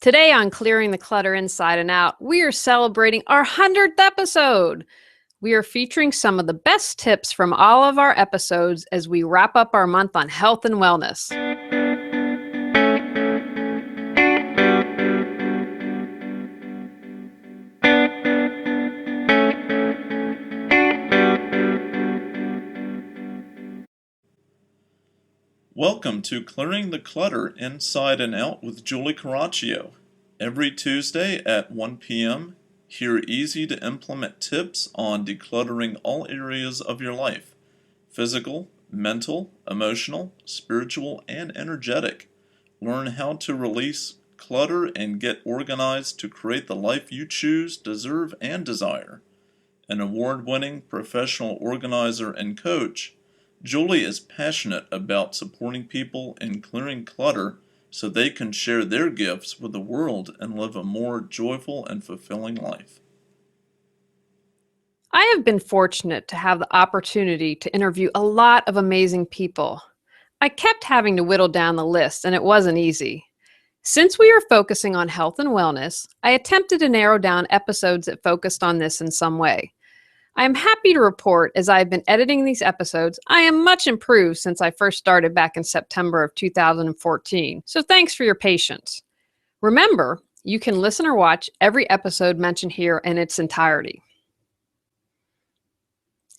Today on Clearing the Clutter Inside and Out, we are celebrating our 100th episode. We are featuring some of the best tips from all of our episodes as we wrap up our month on health and wellness. Welcome to Clearing the Clutter Inside and Out with Julie Coraccio. Every Tuesday at 1 p.m., hear easy-to-implement tips on decluttering all areas of your life: physical, mental, emotional, spiritual, and energetic. Learn how to release clutter and get organized to create the life you choose, deserve, and desire. An award-winning professional organizer and coach, Julie is passionate about supporting people in clearing clutter so they can share their gifts with the world and live a more joyful and fulfilling life. I have been fortunate to have the opportunity to interview a lot of amazing people. I kept having to whittle down the list, and it wasn't easy. Since we are focusing on health and wellness, I attempted to narrow down episodes that focused on this in some way. I am happy to report, as I have been editing these episodes, I am much improved since I first started back in September of 2014, so thanks for your patience. Remember, you can listen or watch every episode mentioned here in its entirety.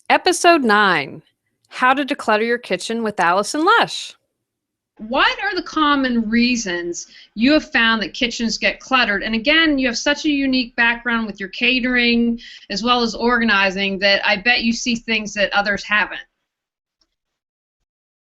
Episode 9, How to Declutter Your Kitchen with Allison Lush. What are the common reasons you have found that kitchens get cluttered? And again, you have such a unique background with your catering as well as organizing that I bet you see things that others haven't.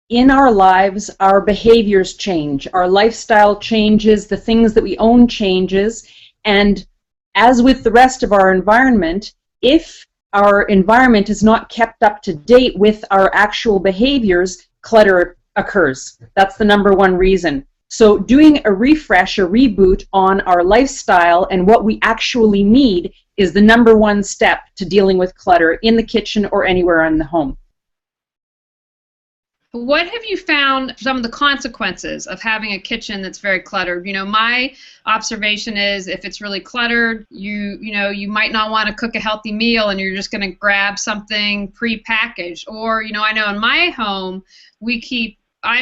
In our lives, our behaviors change, our lifestyle changes, the things that we own changes, and as with the rest of our environment, if our environment is not kept up to date with our actual behaviors, clutter occurs. That's the number one reason. So doing a refresh, a reboot on our lifestyle and what we actually need is the number one step to dealing with clutter in the kitchen or anywhere in the home. What have you found some of the consequences of having a kitchen that's very cluttered? You know, my observation is if it's really cluttered, you might not want to cook a healthy meal and you're just going to grab something pre-packaged. Or, I know in my home,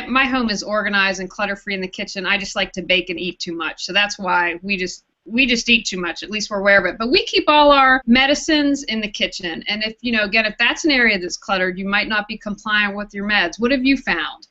my home is organized and clutter-free in the kitchen. I just like to bake and eat too much. So that's why we just eat too much. At least we're aware of it. But we keep all our medicines in the kitchen. And if, again, if that's an area that's cluttered, you might not be compliant with your meds. What have you found?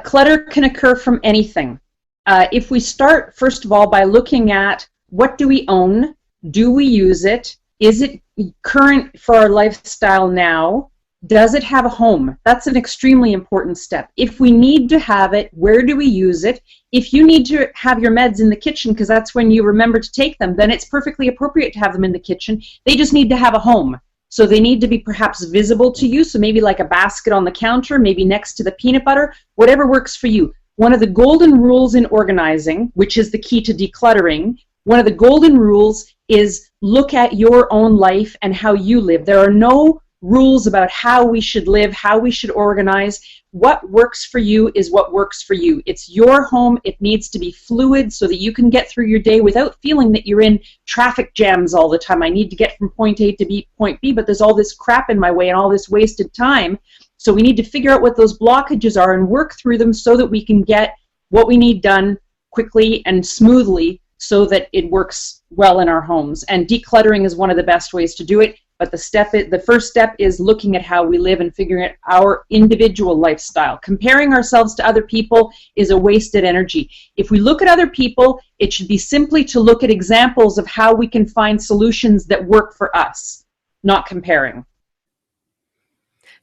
Clutter can occur from anything. If we start, first of all, by looking at what do we own? Do we use it? Is it current for our lifestyle now? Does it have a home? That's an extremely important step. If we need to have it, where do we use it? If you need to have your meds in the kitchen because that's when you remember to take them, then it's perfectly appropriate to have them in the kitchen. They just need to have a home. So they need to be perhaps visible to you, so maybe like a basket on the counter, maybe next to the peanut butter, whatever works for you. One of the golden rules in organizing, which is the key to decluttering, one of the golden rules is look at your own life and how you live. There are no rules about how we should live, how we should organize. What works for you is what works for you. It's your home. It needs to be fluid so that you can get through your day without feeling that you're in traffic jams all the time. I need to get from point A to point B, but there's all this crap in my way and all this wasted time. So we need to figure out what those blockages are and work through them so that we can get what we need done quickly and smoothly so that it works well in our homes. And decluttering is one of the best ways to do it. But the first step is looking at how we live and figuring out our individual lifestyle. Comparing ourselves to other people is a wasted energy. If we look at other people, it should be simply to look at examples of how we can find solutions that work for us, not comparing.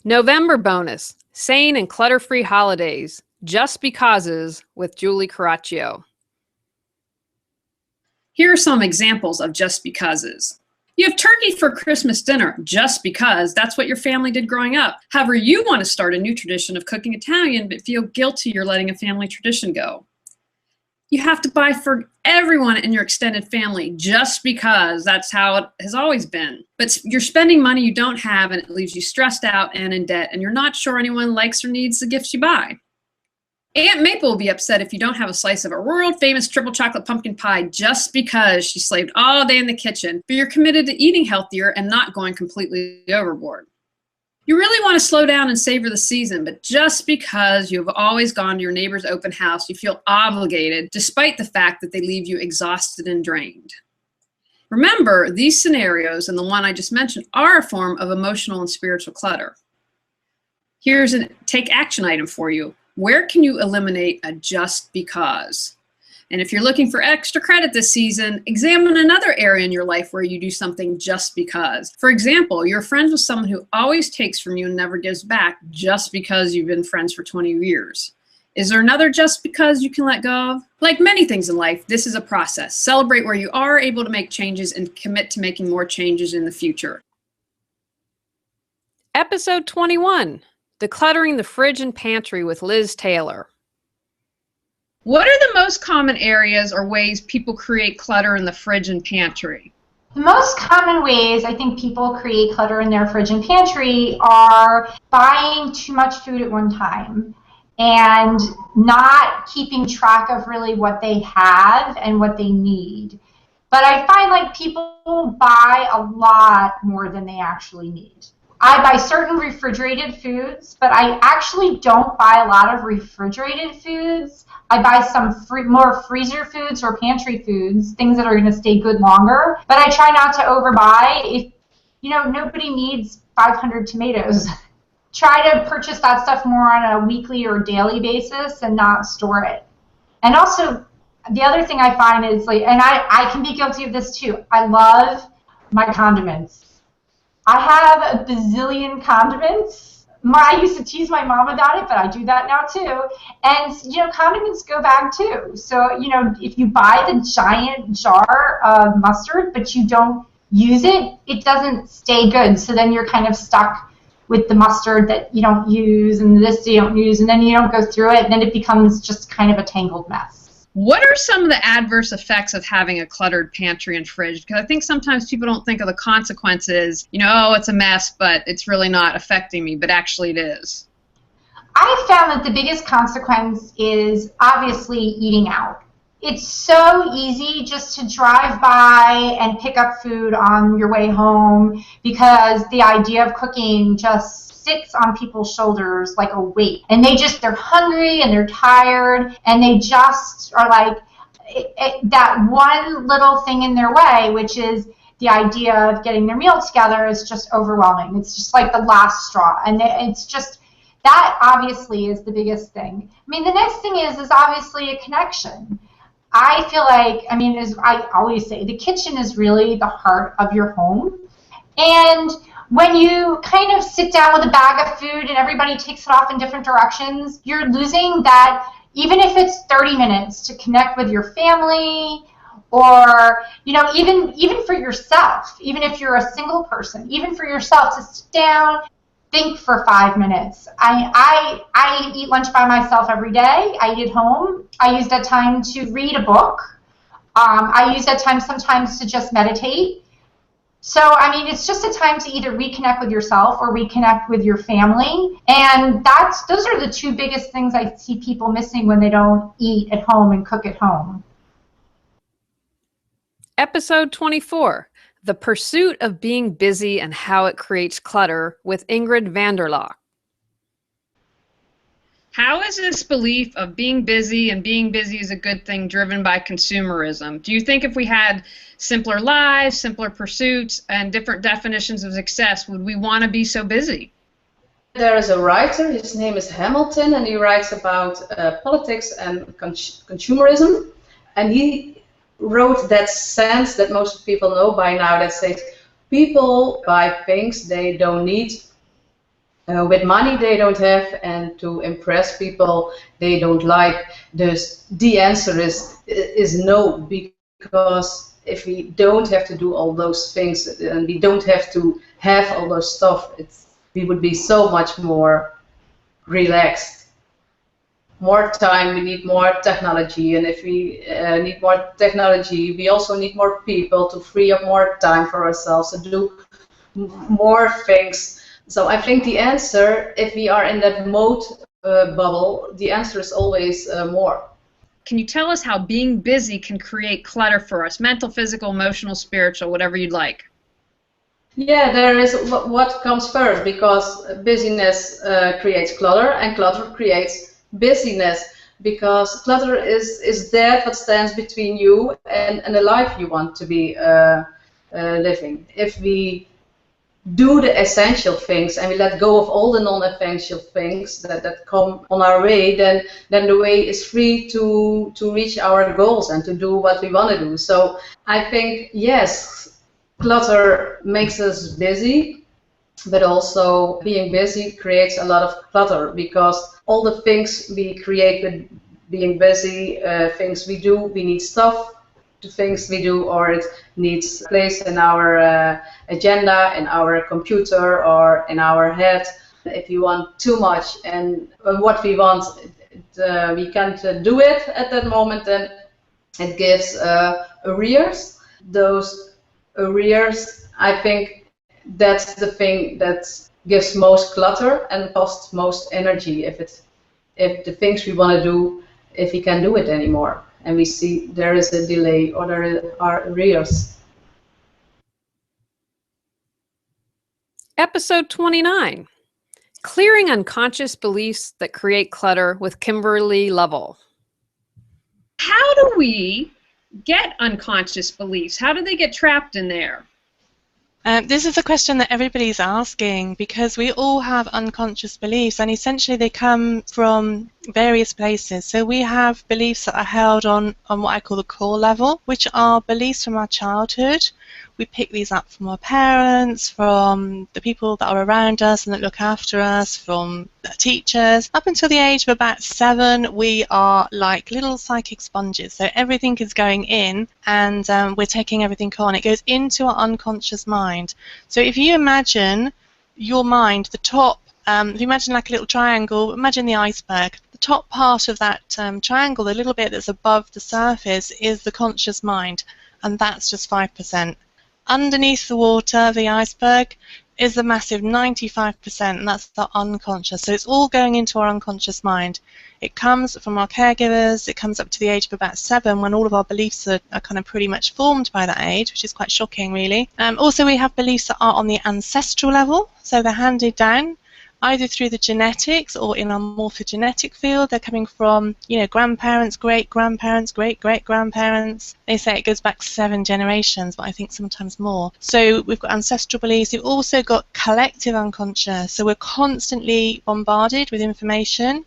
November bonus, Sane and Clutter-Free Holidays, Just Becauses with Julie Coraccio. Here are some examples of just becauses. You have turkey for Christmas dinner just because that's what your family did growing up. However, you want to start a new tradition of cooking Italian but feel guilty you're letting a family tradition go. You have to buy for everyone in your extended family just because that's how it has always been. But you're spending money you don't have and it leaves you stressed out and in debt and you're not sure anyone likes or needs the gifts you buy. Aunt Maple will be upset if you don't have a slice of a world-famous triple chocolate pumpkin pie just because she slaved all day in the kitchen, but you're committed to eating healthier and not going completely overboard. You really want to slow down and savor the season, but just because you have always gone to your neighbor's open house, you feel obligated, despite the fact that they leave you exhausted and drained. Remember, these scenarios and the one I just mentioned are a form of emotional and spiritual clutter. Here's a take action item for you. Where can you eliminate a just because? And if you're looking for extra credit this season, examine another area in your life where you do something just because. For example, you're friends with someone who always takes from you and never gives back just because you've been friends for 20 years. Is there another just because you can let go of? Like many things in life, this is a process. Celebrate where you are able to make changes and commit to making more changes in the future. Episode 21, Decluttering the Fridge and Pantry with Liz Taylor. What are the most common areas or ways people create clutter in the fridge and pantry? The most common ways I think people create clutter in their fridge and pantry are buying too much food at one time and not keeping track of really what they have and what they need. But I find like people buy a lot more than they actually need. I buy certain refrigerated foods, but I actually don't buy a lot of refrigerated foods. I buy some more freezer foods or pantry foods, things that are going to stay good longer. But I try not to overbuy. Nobody needs 500 tomatoes. Try to purchase that stuff more on a weekly or daily basis and not store it. And also, the other thing I find is, and I can be guilty of this too, I love my condiments. I have a bazillion condiments. I used to tease my mom about it, but I do that now too. And, condiments go bad too. So, if you buy the giant jar of mustard, but you don't use it, it doesn't stay good. So then you're kind of stuck with the mustard that you don't use and this you don't use, and then you don't go through it, and then it becomes just kind of a tangled mess. What are some of the adverse effects of having a cluttered pantry and fridge? Because I think sometimes people don't think of the consequences. It's a mess, but it's really not affecting me, but actually it is. I found that the biggest consequence is obviously eating out. It's so easy just to drive by and pick up food on your way home because the idea of cooking just sits on people's shoulders like a weight. And they're hungry and they're tired and they just are like that one little thing in their way, which is the idea of getting their meal together, is just overwhelming. It's just like the last straw. And it's just, that obviously is the biggest thing. I mean, the next thing is obviously a connection. I feel like, as I always say, the kitchen is really the heart of your home. And when you kind of sit down with a bag of food and everybody takes it off in different directions, you're losing that, even if it's 30 minutes, to connect with your family, or, even for yourself, even if you're a single person, even for yourself to sit down, think for 5 minutes. I eat lunch by myself every day. I eat at home. I use that time to read a book. I use that time sometimes to just meditate. So, it's just a time to either reconnect with yourself or reconnect with your family. And those are the two biggest things I see people missing when they don't eat at home and cook at home. Episode 24, The Pursuit of Being Busy and How It Creates Clutter with Ingrid Vanderlock. How is this belief of being busy and being busy is a good thing driven by consumerism? Do you think if we had simpler lives, simpler pursuits, and different definitions of success, would we want to be so busy? There is a writer, his name is Hamilton, and he writes about politics and consumerism. And he wrote that sentence that most people know by now that says, people buy things they don't need, with money they don't have, and to impress people they don't like. The answer is no, because if we don't have to do all those things and we don't have to have all those stuff, we would be so much more relaxed. More time, we need more technology, and if we need more technology, we also need more people to free up more time for ourselves to do more things. So I think the answer, if we are in that mode bubble, the answer is always more. Can you tell us how being busy can create clutter for us? Mental, physical, emotional, spiritual, whatever you'd like. Yeah, there is what comes first, because busyness creates clutter, and clutter creates busyness, because clutter is that what stands between you and the life you want to be living. If we do the essential things and we let go of all the non-essential things that come on our way, then the way is free to reach our goals and to do what we want to do. So I think, yes, clutter makes us busy, but also being busy creates a lot of clutter, because all the things we create with being busy, things we do, we need stuff to things we do, or it needs place in our agenda, in our computer, or in our head. If you want too much and what we want, we can't do it at that moment, then it gives arrears. Those arrears, I think that's the thing that gives most clutter and costs most energy, if the things we want to do, if we can't do it anymore, and we see there is a delay or there are arrears. Episode 29, Clearing Unconscious Beliefs That Create Clutter with Kimberly Lovell. How do we get unconscious beliefs? How do they get trapped in there? This is a question that everybody's asking, because we all have unconscious beliefs, and essentially they come from various places. So we have beliefs that are held on what I call the core level, which are beliefs from our childhood. We pick these up from our parents, from the people that are around us and that look after us, from teachers. Up until the age of about 7, we are like little psychic sponges. So everything is going in, and we're taking everything on. It goes into our unconscious mind. So if you imagine your mind, the top, if you imagine like a little triangle, imagine the iceberg. The top part of that triangle, the little bit that's above the surface, is the conscious mind, and that's just 5%. Underneath the water, the iceberg, is the massive 95%, and that's the unconscious. So it's all going into our unconscious mind. It comes from our caregivers. It comes up to the age of about 7, when all of our beliefs are kind of pretty much formed by that age, which is quite shocking, really. Also, we have beliefs that are on the ancestral level, so they're handed down either through the genetics or in our morphogenetic field. They're coming from, grandparents, great-grandparents, great-great-grandparents. They say it goes back 7 generations, but I think sometimes more. So we've got ancestral beliefs. We've also got collective unconscious. So we're constantly bombarded with information.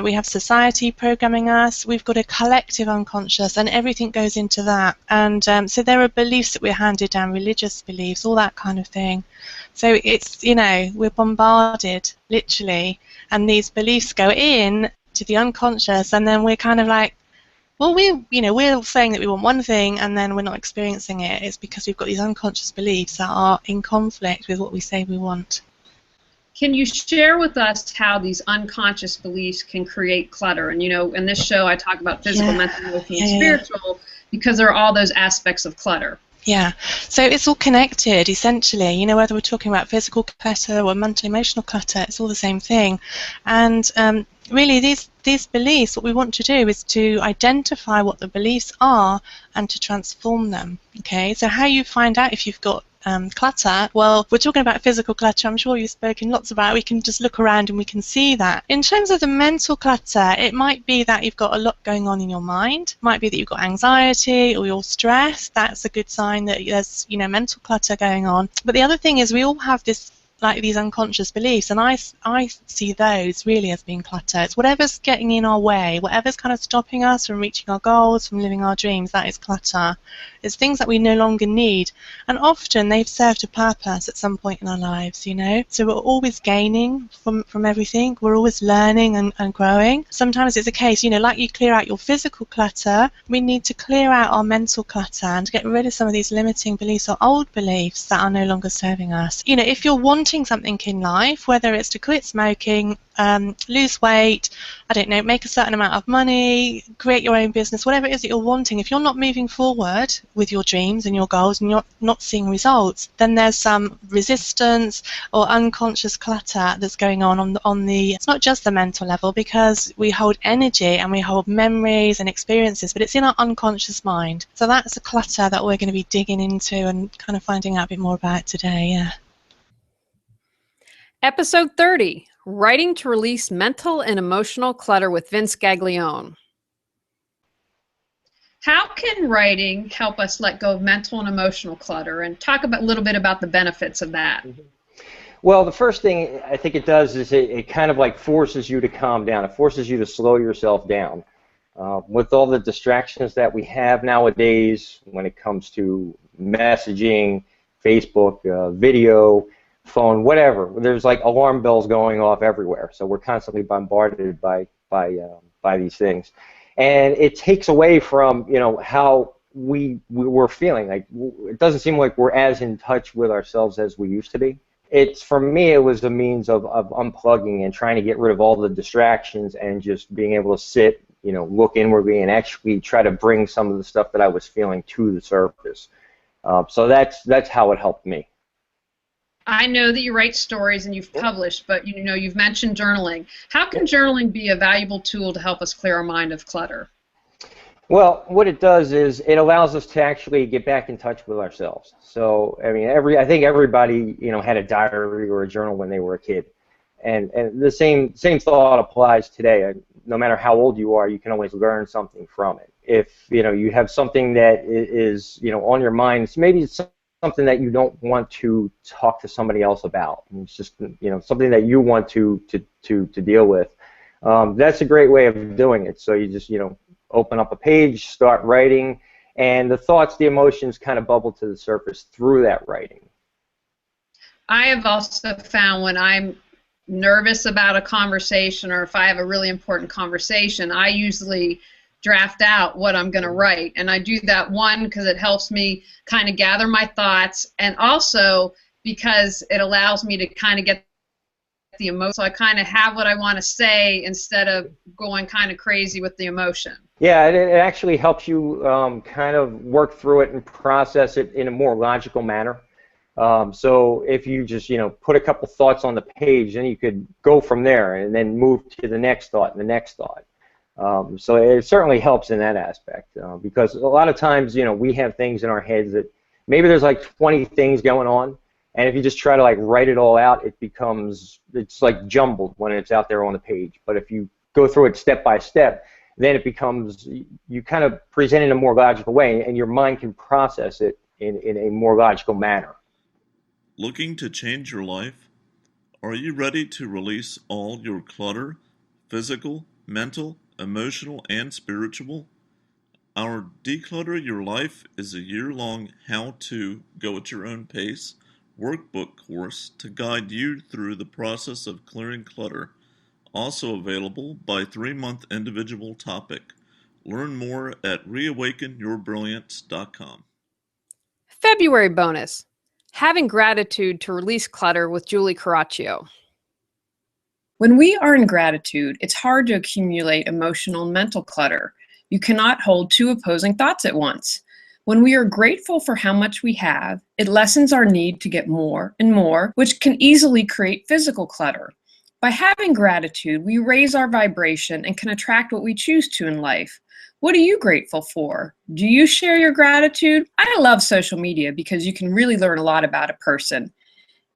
We have society programming us. We've got a collective unconscious, and everything goes into that. And so there are beliefs that we're handed down, religious beliefs, all that kind of thing. So it's, we're bombarded, literally, and these beliefs go in to the unconscious, and then we're kind of like, well, we're saying that we want one thing, and then we're not experiencing it. It's because we've got these unconscious beliefs that are in conflict with what we say we want. Can you share with us how these unconscious beliefs can create clutter? And, in this show I talk about physical, mental, emotional, and spiritual, because there are all those aspects of clutter. Yeah, so it's all connected, essentially. Whether we're talking about physical clutter or mental emotional clutter, it's all the same thing. And really, these beliefs, what we want to do is to identify what the beliefs are and to transform them. Okay, so how you find out if you've got clutter, well, we're talking about physical clutter. I'm sure you've spoken lots about it. We can just look around and we can see that. In terms of the mental clutter, it might be that you've got a lot going on in your mind. It might be that you've got anxiety or you're stressed. That's a good sign that there's, mental clutter going on. But the other thing is, we all have these unconscious beliefs, and I see those really as being clutter. It's whatever's getting in our way, whatever's kind of stopping us from reaching our goals, from living our dreams. That is clutter. It's things that we no longer need, and often they've served a purpose at some point in our lives, So we're always gaining from everything. We're always learning and growing. Sometimes it's a case, like you clear out your physical clutter, we need to clear out our mental clutter and get rid of some of these limiting beliefs or old beliefs that are no longer serving us. If you're wanting accomplishing something in life, whether it's to quit smoking, lose weight, I don't know, make a certain amount of money, create your own business, whatever it is that you're wanting, if you're not moving forward with your dreams and your goals and you're not seeing results, then there's some resistance or unconscious clutter that's going on the it's not just the mental level, because we hold energy and we hold memories and experiences, but it's in our unconscious mind. So that's a clutter that we're going to be digging into and kind of finding out a bit more about today. Yeah. Episode 30, Writing to Release Mental and Emotional Clutter with Vince Gaglione. How can writing help us let go of mental and emotional clutter? And talk a little bit about the benefits of that. Well, the first thing I think it does is it kind of like forces you to calm down. It forces you to slow yourself down. With all the distractions that we have nowadays when it comes to messaging, Facebook, video, phone, whatever, there's like alarm bells going off everywhere. So we're constantly bombarded by these things. And it takes away from, how we're feeling. Like, it doesn't seem like we're as in touch with ourselves as we used to be. For me, it was a means of unplugging and trying to get rid of all the distractions and just being able to sit, look inwardly and actually try to bring some of the stuff that I was feeling to the surface. So that's how it helped me. I know that you write stories and you've published, but you've mentioned journaling. How can journaling be a valuable tool to help us clear our mind of clutter? Well, what it does is it allows us to actually get back in touch with ourselves. So, I mean, I think everybody, had a diary or a journal when they were a kid, and the same thought applies today. No matter how old you are, you can always learn something from it. If you have something that is on your mind, maybe it's something that you don't want to talk to somebody else about. It's just something that you want to deal with. That's a great way of doing it. So you just open up a page, start writing, and the thoughts, the emotions kind of bubble to the surface through that writing. I have also found when I'm nervous about a conversation, or if I have a really important conversation, I usually draft out what I'm going to write. And I do that, one, because it helps me kind of gather my thoughts, and also because it allows me to kind of get the emotion. So I kind of have what I want to say instead of going kind of crazy with the emotion. Yeah, it actually helps you kind of work through it and process it in a more logical manner. So if you just put a couple thoughts on the page, then you could go from there and then move to the next thought and the next thought. So it certainly helps in that aspect, because a lot of times we have things in our heads that maybe there's like 20 things going on, and if you just try to like write it all out, it's like jumbled when it's out there on the page. But if you go through it step by step, then it becomes, you kind of present it in a more logical way, and your mind can process it in a more logical manner. Looking to change your life? Are you ready to release all your clutter, physical, mental, emotional, and spiritual? Our Declutter Your Life is a year-long how-to, go at your own pace workbook course to guide you through the process of clearing clutter, also available by 3-month individual topic. Learn more at reawakenyourbrilliance.com. February bonus, Having Gratitude to Release Clutter with Julie Coraccio. When we are in gratitude, it's hard to accumulate emotional and mental clutter. You cannot hold two opposing thoughts at once. When we are grateful for how much we have, it lessens our need to get more and more, which can easily create physical clutter. By having gratitude, we raise our vibration and can attract what we choose to in life. What are you grateful for? Do you share your gratitude? I love social media because you can really learn a lot about a person.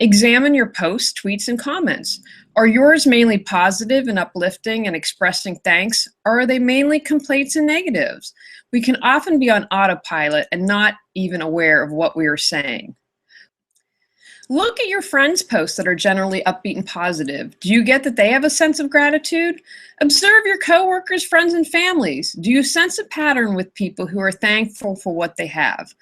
Examine your posts, tweets, and comments. Are yours mainly positive and uplifting and expressing thanks, or are they mainly complaints and negatives? We can often be on autopilot and not even aware of what we are saying. Look at your friends' posts that are generally upbeat and positive. Do you get that they have a sense of gratitude? Observe your coworkers, friends, and families. Do you sense a pattern with people who are thankful for what they have?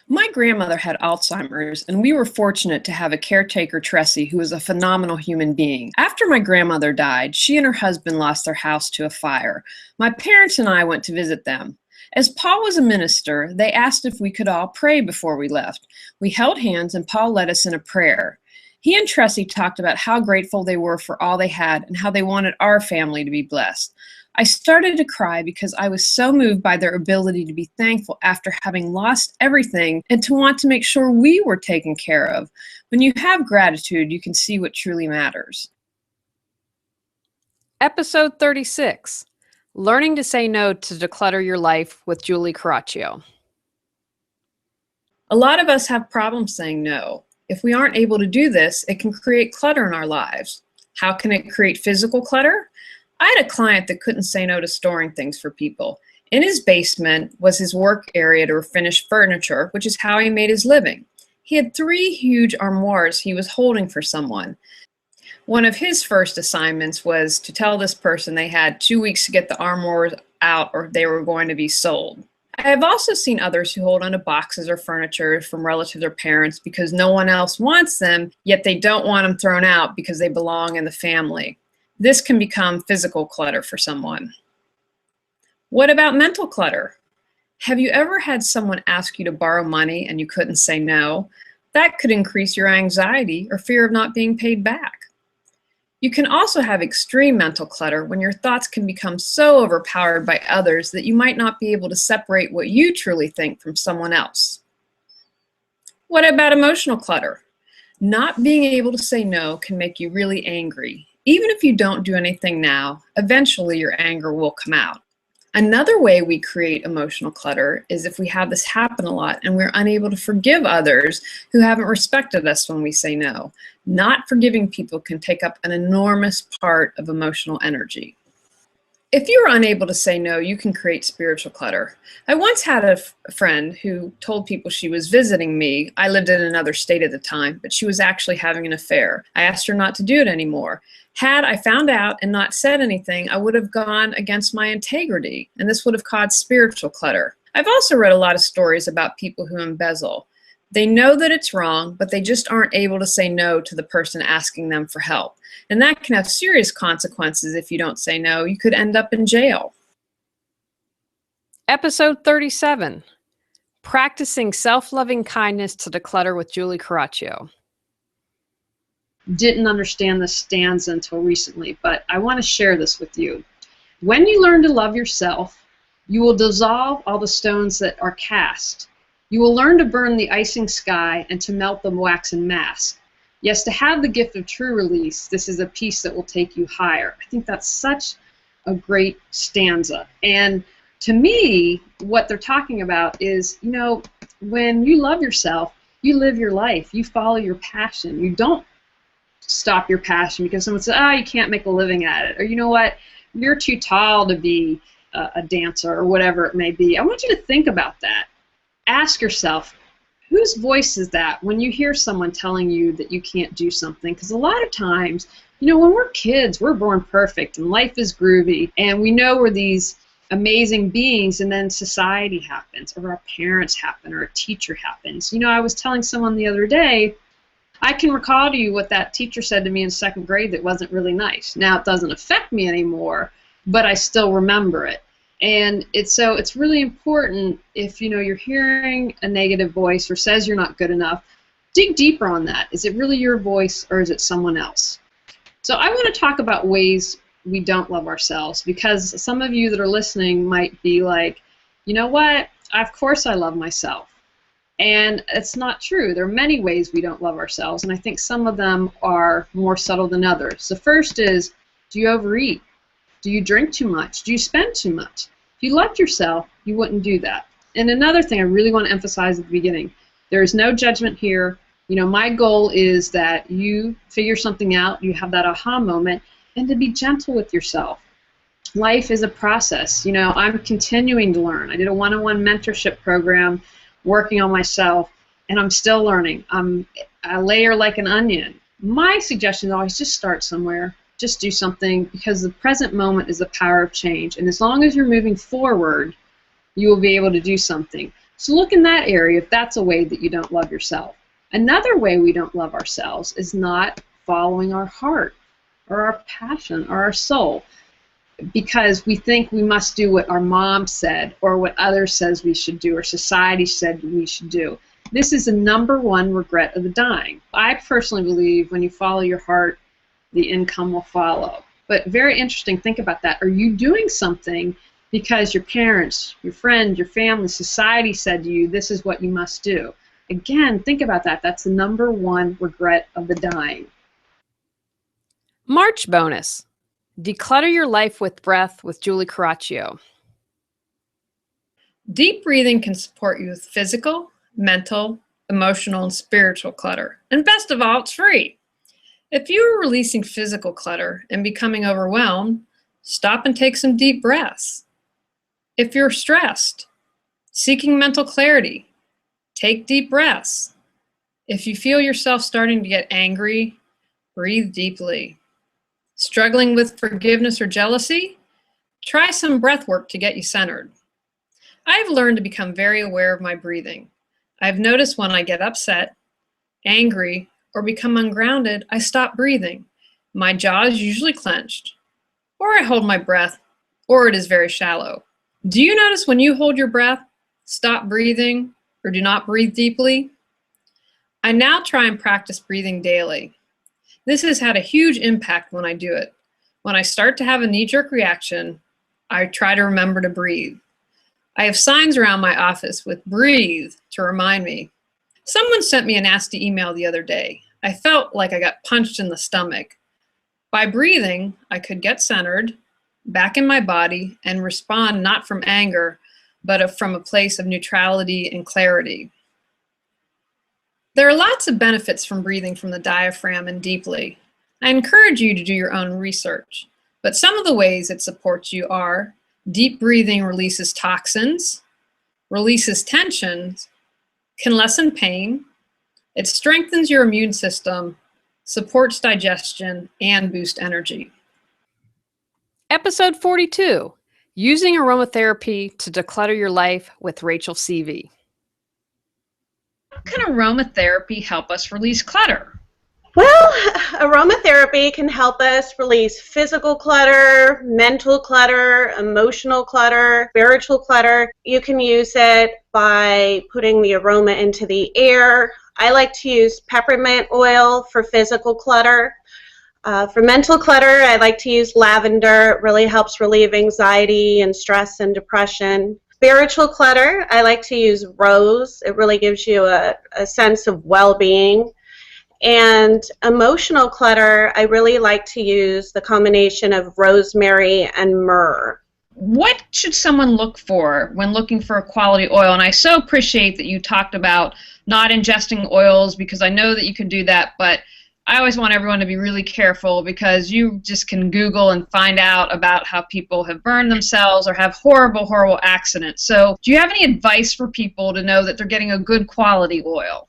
My grandmother had Alzheimer's, and we were fortunate to have a caretaker, Tressie, who was a phenomenal human being. After my grandmother died, she and her husband lost their house to a fire. My parents and I went to visit them. As Paul was a minister, they asked if we could all pray before we left. We held hands, and Paul led us in a prayer. He and Tressie talked about how grateful they were for all they had and how they wanted our family to be blessed. I started to cry because I was so moved by their ability to be thankful after having lost everything and to want to make sure we were taken care of. When you have gratitude, you can see what truly matters. Episode 36, Learning to Say No to Declutter Your Life with Julie Coraccio. A lot of us have problems saying no. If we aren't able to do this, it can create clutter in our lives. How can it create physical clutter? I had a client that couldn't say no to storing things for people. In his basement was his work area to finish furniture, which is how he made his living. He had 3 huge armoires he was holding for someone. One of his first assignments was to tell this person they had 2 weeks to get the armoires out or they were going to be sold. I have also seen others who hold onto boxes or furniture from relatives or parents because no one else wants them, yet they don't want them thrown out because they belong in the family. This can become physical clutter for someone. What about mental clutter? Have you ever had someone ask you to borrow money and you couldn't say no? That could increase your anxiety or fear of not being paid back. You can also have extreme mental clutter when your thoughts can become so overpowered by others that you might not be able to separate what you truly think from someone else. What about emotional clutter? Not being able to say no can make you really angry. Even if you don't do anything now, eventually your anger will come out. Another way we create emotional clutter is if we have this happen a lot and we're unable to forgive others who haven't respected us when we say no. Not forgiving people can take up an enormous part of emotional energy. If you're unable to say no, you can create spiritual clutter. I once had a friend who told people she was visiting me. I lived in another state at the time, but she was actually having an affair. I asked her not to do it anymore. Had I found out and not said anything, I would have gone against my integrity, and this would have caused spiritual clutter. I've also read a lot of stories about people who embezzle. They know that it's wrong, but they just aren't able to say no to the person asking them for help. And that can have serious consequences if you don't say no. You could end up in jail. Episode 37, Practicing Self-Loving Kindness to Declutter with Julie Coraccio. Didn't understand this stanza until recently, but I want to share this with you. When you learn to love yourself, you will dissolve all the stones that are cast. You will learn to burn the icing sky and to melt the waxen mask. Yes, to have the gift of true release, this is a peace that will take you higher. I think that's such a great stanza. And to me, what they're talking about is, you know, when you love yourself, you live your life. You follow your passion. You don't stop your passion because someone says, oh, you can't make a living at it. Or, you know what, you're too tall to be a dancer or whatever it may be. I want you to think about that. Ask yourself, whose voice is that when you hear someone telling you that you can't do something? Because a lot of times, you know, when we're kids, we're born perfect and life is groovy and we know we're these amazing beings, and then society happens or our parents happen or a teacher happens. You know, I was telling someone the other day, I can recall to you what that teacher said to me in 2nd grade that wasn't really nice. Now it doesn't affect me anymore, but I still remember it. And it's really important if, you know, you're hearing a negative voice or says you're not good enough, dig deeper on that. Is it really your voice or is it someone else? So I want to talk about ways we don't love ourselves, because some of you that are listening might be like, you know what, of course I love myself. And it's not true. There are many ways we don't love ourselves, and I think some of them are more subtle than others. The first is, do you overeat? Do you drink too much? Do you spend too much? If you loved yourself, you wouldn't do that. And another thing I really want to emphasize at the beginning, there is no judgment here. You know, my goal is that you figure something out, you have that aha moment, and to be gentle with yourself. Life is a process. You know, I'm continuing to learn. I did a one-on-one mentorship program working on myself, and I'm still learning. I'm a layer like an onion. My suggestion is always just start somewhere. Just do something, because the present moment is the power of change. And as long as you're moving forward, you will be able to do something. So look in that area if that's a way that you don't love yourself. Another way we don't love ourselves is not following our heart or our passion or our soul, because we think we must do what our mom said or what others says we should do or society said we should do. This is the number one regret of the dying. I personally believe when you follow your heart, the income will follow. But very interesting, think about that. Are you doing something because your parents, your friends, your family, society said to you, this is what you must do? Again, think about that. That's the number one regret of the dying. March bonus. Declutter your life with breath with Julie Coraccio. Deep breathing can support you with physical, mental, emotional, and spiritual clutter. And best of all, it's free. If you are releasing physical clutter and becoming overwhelmed, stop and take some deep breaths. If you're stressed, seeking mental clarity, take deep breaths. If you feel yourself starting to get angry, breathe deeply. Struggling with forgiveness or jealousy? Try some breath work to get you centered. I've learned to become very aware of my breathing. I've noticed when I get upset, angry, or become ungrounded, I stop breathing. My jaw is usually clenched, or I hold my breath, or it is very shallow. Do you notice when you hold your breath, stop breathing, or do not breathe deeply? I now try and practice breathing daily. This has had a huge impact when I do it. When I start to have a knee-jerk reaction, I try to remember to breathe. I have signs around my office with breathe to remind me. Someone sent me a nasty email the other day. I felt like I got punched in the stomach. By breathing, I could get centered, back in my body, and respond not from anger, but from a place of neutrality and clarity. There are lots of benefits from breathing from the diaphragm and deeply. I encourage you to do your own research, but some of the ways it supports you are deep breathing releases toxins, releases tensions, can lessen pain, it strengthens your immune system, supports digestion, and boosts energy. Episode 42, Using Aromatherapy to Declutter Your Life with Rachel Seavey. How can aromatherapy help us release clutter? Well, aromatherapy can help us release physical clutter, mental clutter, emotional clutter, spiritual clutter. You can use it by putting the aroma into the air. I like to use peppermint oil for physical clutter. For mental clutter, I like to use lavender. It really helps relieve anxiety and stress and depression. Spiritual clutter, I like to use rose. It really gives you a sense of well-being. And emotional clutter, I really like to use the combination of rosemary and myrrh. What should someone look for when looking for a quality oil? And I so appreciate that you talked about not ingesting oils, because I know that you can do that, but I always want everyone to be really careful, because you just can Google and find out about how people have burned themselves or have horrible, horrible accidents. So do you have any advice for people to know that they're getting a good quality oil?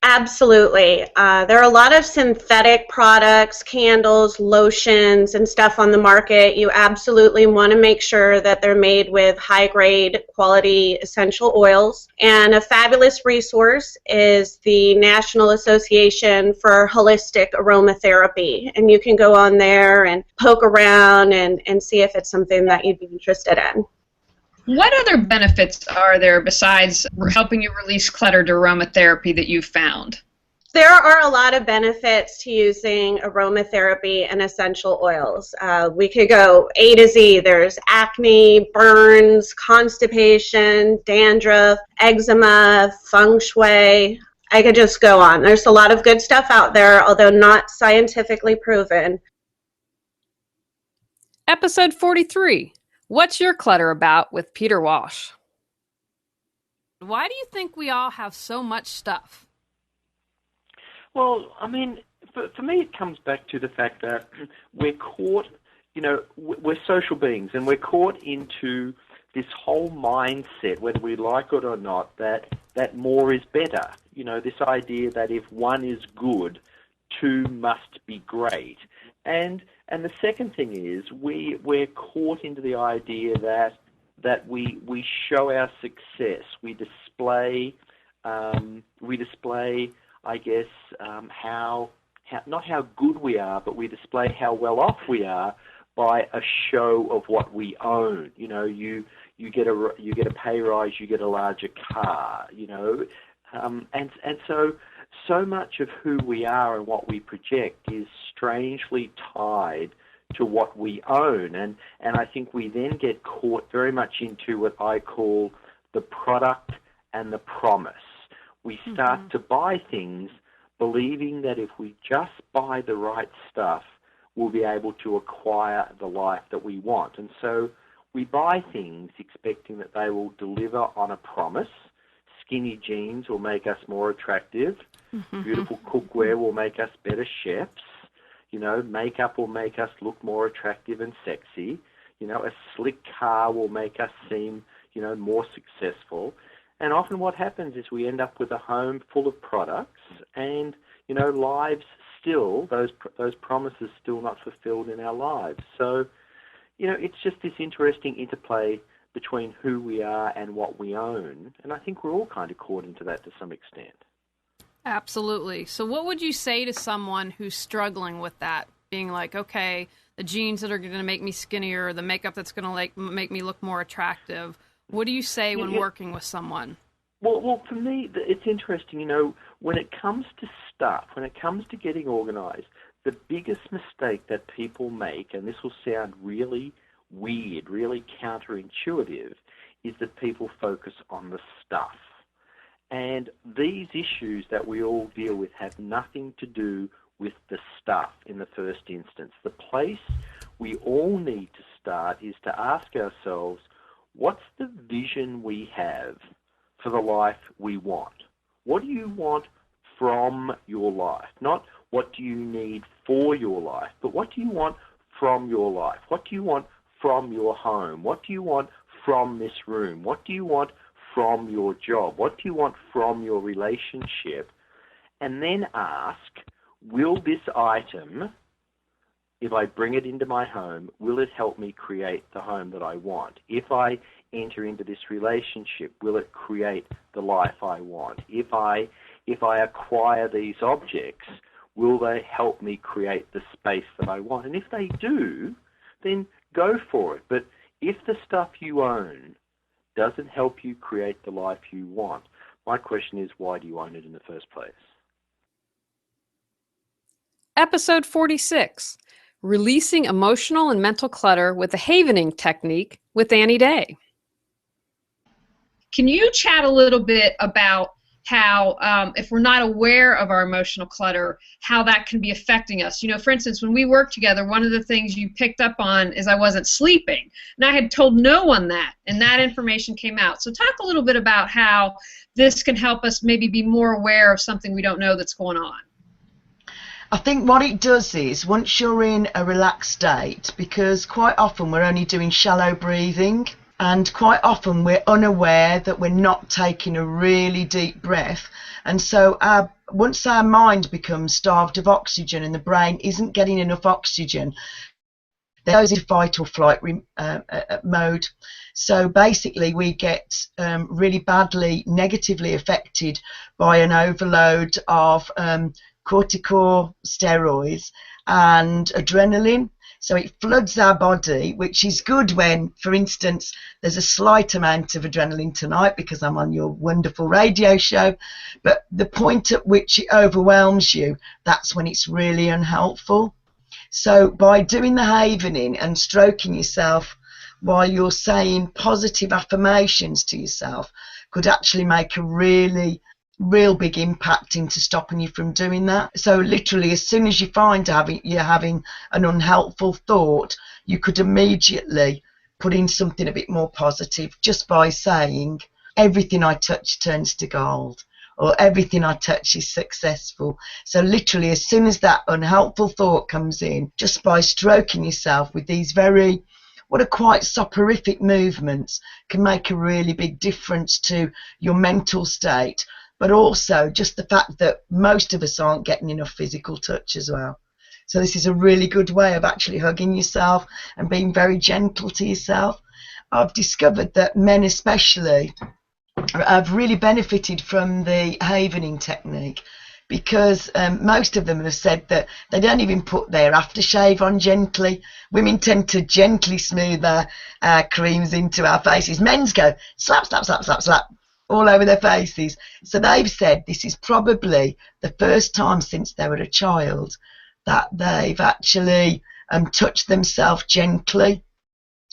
Absolutely. There are a lot of synthetic products, candles, lotions, and stuff on the market. You absolutely want to make sure that they're made with high-grade quality essential oils. And a fabulous resource is the National Association for Holistic Aromatherapy. And you can go on there and poke around and see if it's something that you'd be interested in. What other benefits are there besides helping you release clutter to aromatherapy that you've found? There are a lot of benefits to using aromatherapy and essential oils. We could go A to Z. There's acne, burns, constipation, dandruff, eczema, feng shui. I could just go on. There's a lot of good stuff out there, although not scientifically proven. Episode 43, What's Your Clutter About with Peter Walsh. Why do you think we all have so much stuff? Well, I mean, for me it comes back to the fact that we're caught, we're social beings, and we're caught into this whole mindset, whether we like it or not, that more is better. This idea that if one is good, two must be great. And the second thing is we're caught into the idea that we show our success. We display I guess how not how good we are, but we display how well off we are by a show of what we own. You get a pay rise, you get a larger car. And so much of who we are and what we project is strangely tied to what we own. And I think we then get caught very much into what I call the product and the promise. We start to buy things believing that if we just buy the right stuff, we'll be able to acquire the life that we want. And so we buy things expecting that they will deliver on a promise. Skinny jeans will make us more attractive. Beautiful cookware will make us better chefs. You know, makeup will make us look more attractive and sexy. You know, a slick car will make us seem, you know, more successful. And often what happens is we end up with a home full of products and, you know, lives still, those promises still not fulfilled in our lives. So, you know, it's just this interesting interplay between who we are and what we own. And I think we're all kind of caught into that to some extent. Absolutely. So what would you say to someone who's struggling with that, being like, okay, the jeans that are going to make me skinnier, the makeup that's going to make me look more attractive? What do you say when working with someone? Well, for me, it's interesting, you know, when it comes to stuff, when it comes to getting organized, the biggest mistake that people make, and this will sound really weird, really counterintuitive, is that people focus on the stuff. And these issues that we all deal with have nothing to do with the stuff in the first instance. The place we all need to start is to ask ourselves, what's the vision we have for the life we want? What do you want from your life? Not what do you need for your life, but what do you want from your life? What do you want from your home? What do you want from this room? What do you want from your job? What do you want from your relationship? And then ask, will this item, if I bring it into my home, will it help me create the home that I want? If I enter into this relationship, will it create the life I want? If I acquire these objects, will they help me create the space that I want? And if they do, then go for it. But if the stuff you own doesn't help you create the life you want, my question is, why do you own it in the first place? Episode 46, Releasing Emotional and Mental Clutter with the Havening Technique with Annie Day. Can you chat a little bit about how, if we're not aware of our emotional clutter, how that can be affecting us? You know, for instance, when we worked together, one of the things you picked up on is I wasn't sleeping. And I had told no one that, and that information came out. So talk a little bit about how this can help us maybe be more aware of something we don't know that's going on. I think what it does is, once you're in a relaxed state, because quite often we're only doing shallow breathing, and quite often we're unaware that we're not taking a really deep breath, and so once our mind becomes starved of oxygen and the brain isn't getting enough oxygen, it goes into fight or flight mode. So basically we get really badly negatively affected by an overload of corticosteroids and adrenaline. So it floods our body, which is good when, for instance, there's a slight amount of adrenaline tonight because I'm on your wonderful radio show, but the point at which it overwhelms you, that's when it's really unhelpful. So by doing the havening and stroking yourself while you're saying positive affirmations to yourself could actually make a real big impact into stopping you from doing that. So literally, as soon as you find you're having an unhelpful thought, you could immediately put in something a bit more positive just by saying, everything I touch turns to gold, or everything I touch is successful. So literally, as soon as that unhelpful thought comes in, just by stroking yourself with these what are quite soporific movements, can make a really big difference to your mental state, but also just the fact that most of us aren't getting enough physical touch as well. So this is a really good way of actually hugging yourself and being very gentle to yourself. I've discovered that men especially have really benefited from the havening technique, because most of them have said that they don't even put their aftershave on gently. Women tend to gently smooth our creams into our faces. Men's go slap, slap, slap, slap, slap. all over their faces. So they've said this is probably the first time since they were a child that they've actually touched themselves gently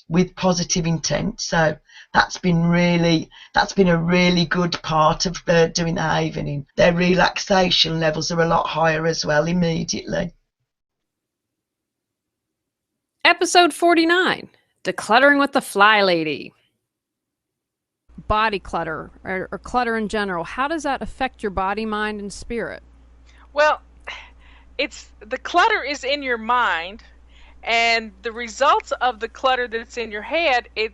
with positive intent. So that's been a really good part of doing the havening. Their relaxation levels are a lot higher as well immediately. Episode 49, Decluttering with the Fly Lady. Body clutter or clutter in general, how does that affect your body, mind, and spirit? Well, it's the clutter is in your mind, and the results of the clutter that's in your head, it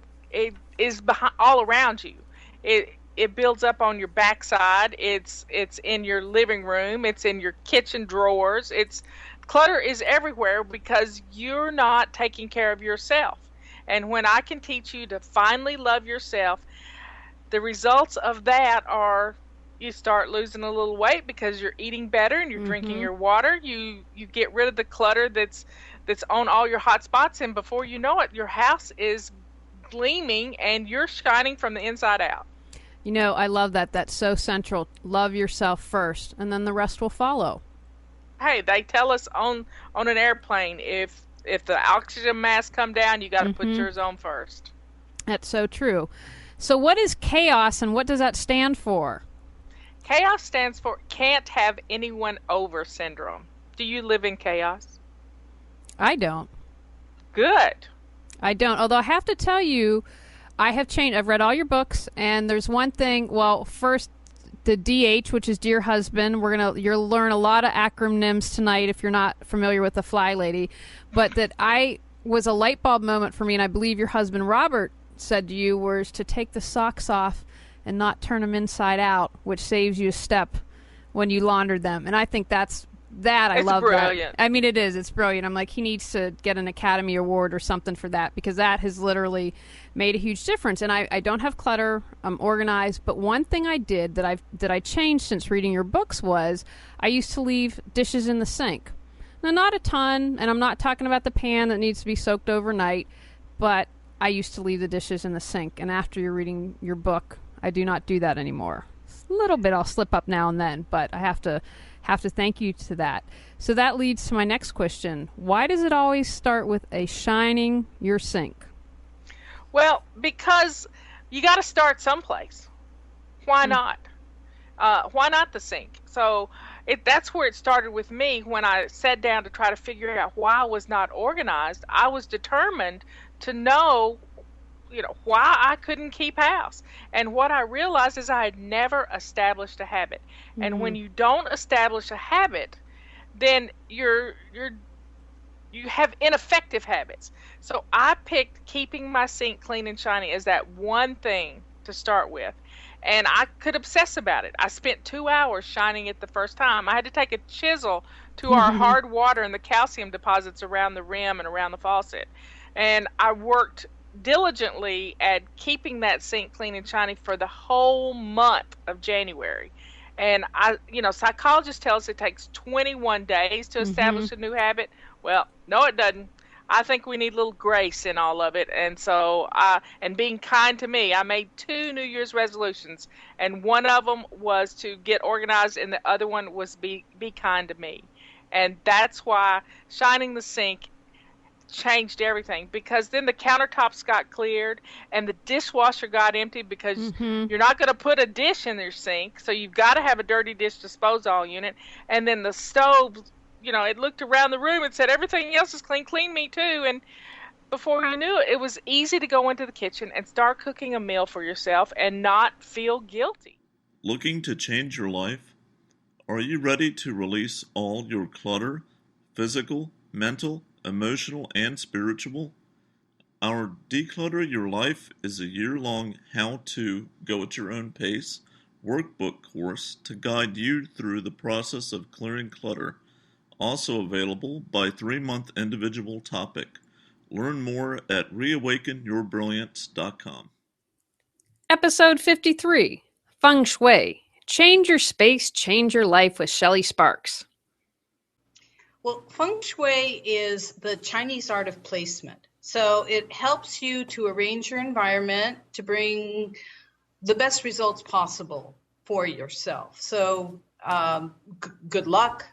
is behind, all around you. It builds up on your backside. It's in your living room. It's in your kitchen drawers. Clutter is everywhere because you're not taking care of yourself. And when I can teach you to finally love yourself, the results of that are you start losing a little weight because you're eating better and you're drinking your water. You get rid of the clutter that's on all your hot spots, and before you know it, your house is gleaming and you're shining from the inside out. You know, I love that. That's so central. Love yourself first, and then the rest will follow. Hey, they tell us on an airplane, if the oxygen mask come down, you got to put yours on first. That's so true. So what is chaos, and what does that stand for? Chaos stands for can't have anyone over syndrome. Do you live in chaos? I don't. Good. I don't. Although I have to tell you, I have changed. I've read all your books, and there's one thing. Well, first, the DH, which is Dear Husband. You'll learn a lot of acronyms tonight if you're not familiar with the Fly Lady. But that was a light bulb moment for me, and I believe your husband Robert said to you was to take the socks off and not turn them inside out, which saves you a step when you laundered them. And I think I love brilliant. that. I mean, it is. It's brilliant. I'm like, he needs to get an Academy Award or something for that, because that has literally made a huge difference. And I don't have clutter. I'm organized. But one thing I did that I changed since reading your books was I used to leave dishes in the sink. Now, not a ton, and I'm not talking about the pan that needs to be soaked overnight, but I used to leave the dishes in the sink. And after you're reading your book, I do not do that anymore. A little bit I'll slip up now and then, but I have to thank you to that. So that leads to my next question. Why does it always start with a shining your sink? Well, because you got to start someplace. Why not? Why not the sink? So that's where it started with me. When I sat down to try to figure out why I was not organized, I was determined to know, why I couldn't keep house. And what I realized is I had never established a habit. And when you don't establish a habit, then you have ineffective habits. So I picked keeping my sink clean and shiny as that one thing to start with. And I could obsess about it. I spent 2 hours shining it the first time. I had to take a chisel to our hard water and the calcium deposits around the rim and around the faucet. And I worked diligently at keeping that sink clean and shiny for the whole month of January. And psychologists tell us it takes 21 days to establish a new habit. Well, no, it doesn't. I think we need a little grace in all of it. And so, and being kind to me, I made 2 New Year's resolutions, and one of them was to get organized, and the other one was be kind to me. And that's why shining the sink changed everything, because then the countertops got cleared and the dishwasher got empty, because you're not going to put a dish in your sink, so you've got to have a dirty dish disposal unit. And then the stove, it looked around the room and said, everything else is clean me too. And before you knew it, it was easy to go into the kitchen and start cooking a meal for yourself and not feel guilty. Looking to change your life? Are you ready to release all your clutter, physical, mental, emotional, and spiritual? Our Declutter Your Life is a year-long how-to, go at your own pace workbook course to guide you through the process of clearing clutter, also available by 3-month individual topic. Learn more at reawakenyourbrilliance.com. Episode 53, Feng Shui. Change your space, change your life with Shelley Sparks. Well, Feng Shui is the Chinese art of placement. So it helps you to arrange your environment, to bring the best results possible for yourself. So good luck.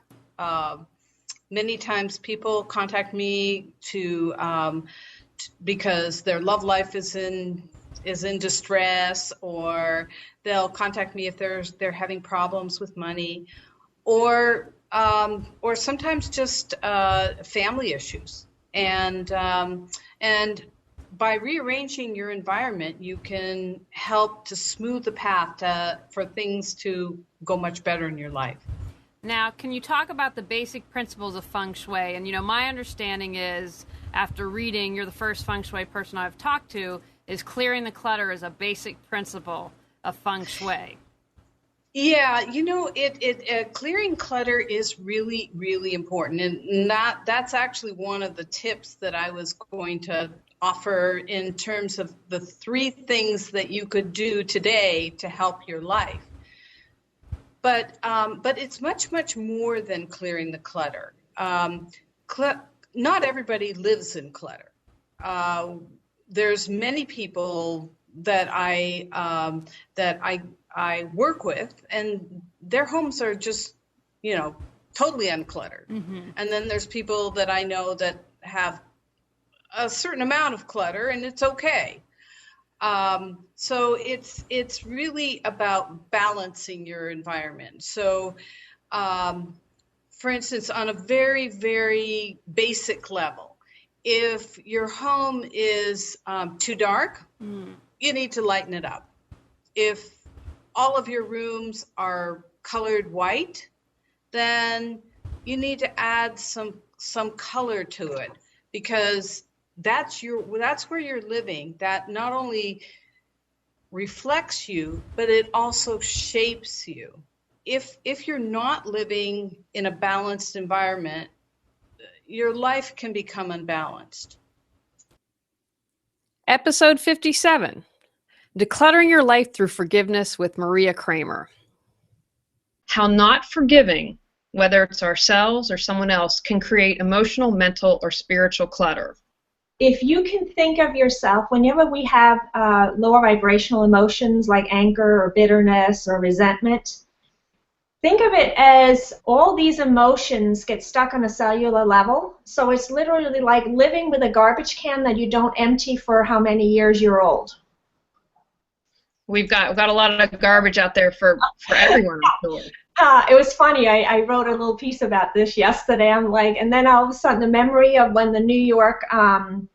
Many times people contact me because their love life is in distress, or they'll contact me if they're having problems with money, or sometimes just family issues. And by rearranging your environment, you can help to smooth the path for things to go much better in your life. Now, can you talk about the basic principles of feng shui? And, my understanding is, after reading, you're the first feng shui person I've talked to, is clearing the clutter is a basic principle of feng shui. Yeah, clearing clutter is really, really important. And that's actually one of the tips that I was going to offer in terms of the 3 things that you could do today to help your life. But it's much, much more than clearing the clutter. Not everybody lives in clutter. There's many people that I work with, and their homes are just, totally uncluttered. Mm-hmm. And then there's people that I know that have a certain amount of clutter, and it's okay. So it's really about balancing your environment. So, for instance, on a very, very basic level, if your home is too dark, you need to lighten it up. If all of your rooms are colored white, then you need to add some color to it, because that's where you're living. That not only reflects you, but it also shapes you. If you're not living in a balanced environment, your life can become unbalanced. Episode 57, Decluttering Your Life Through Forgiveness with Maria Kramer. How not forgiving, whether it's ourselves or someone else, can create emotional, mental, or spiritual clutter. If you can think of yourself, whenever we have lower vibrational emotions like anger or bitterness or resentment, think of it as all these emotions get stuck on a cellular level. So it's literally like living with a garbage can that you don't empty for how many years you're old. We've got a lot of garbage out there for everyone, I'm sure. It was funny. I wrote a little piece about this yesterday. I'm like, and then all of a sudden the memory of when the New York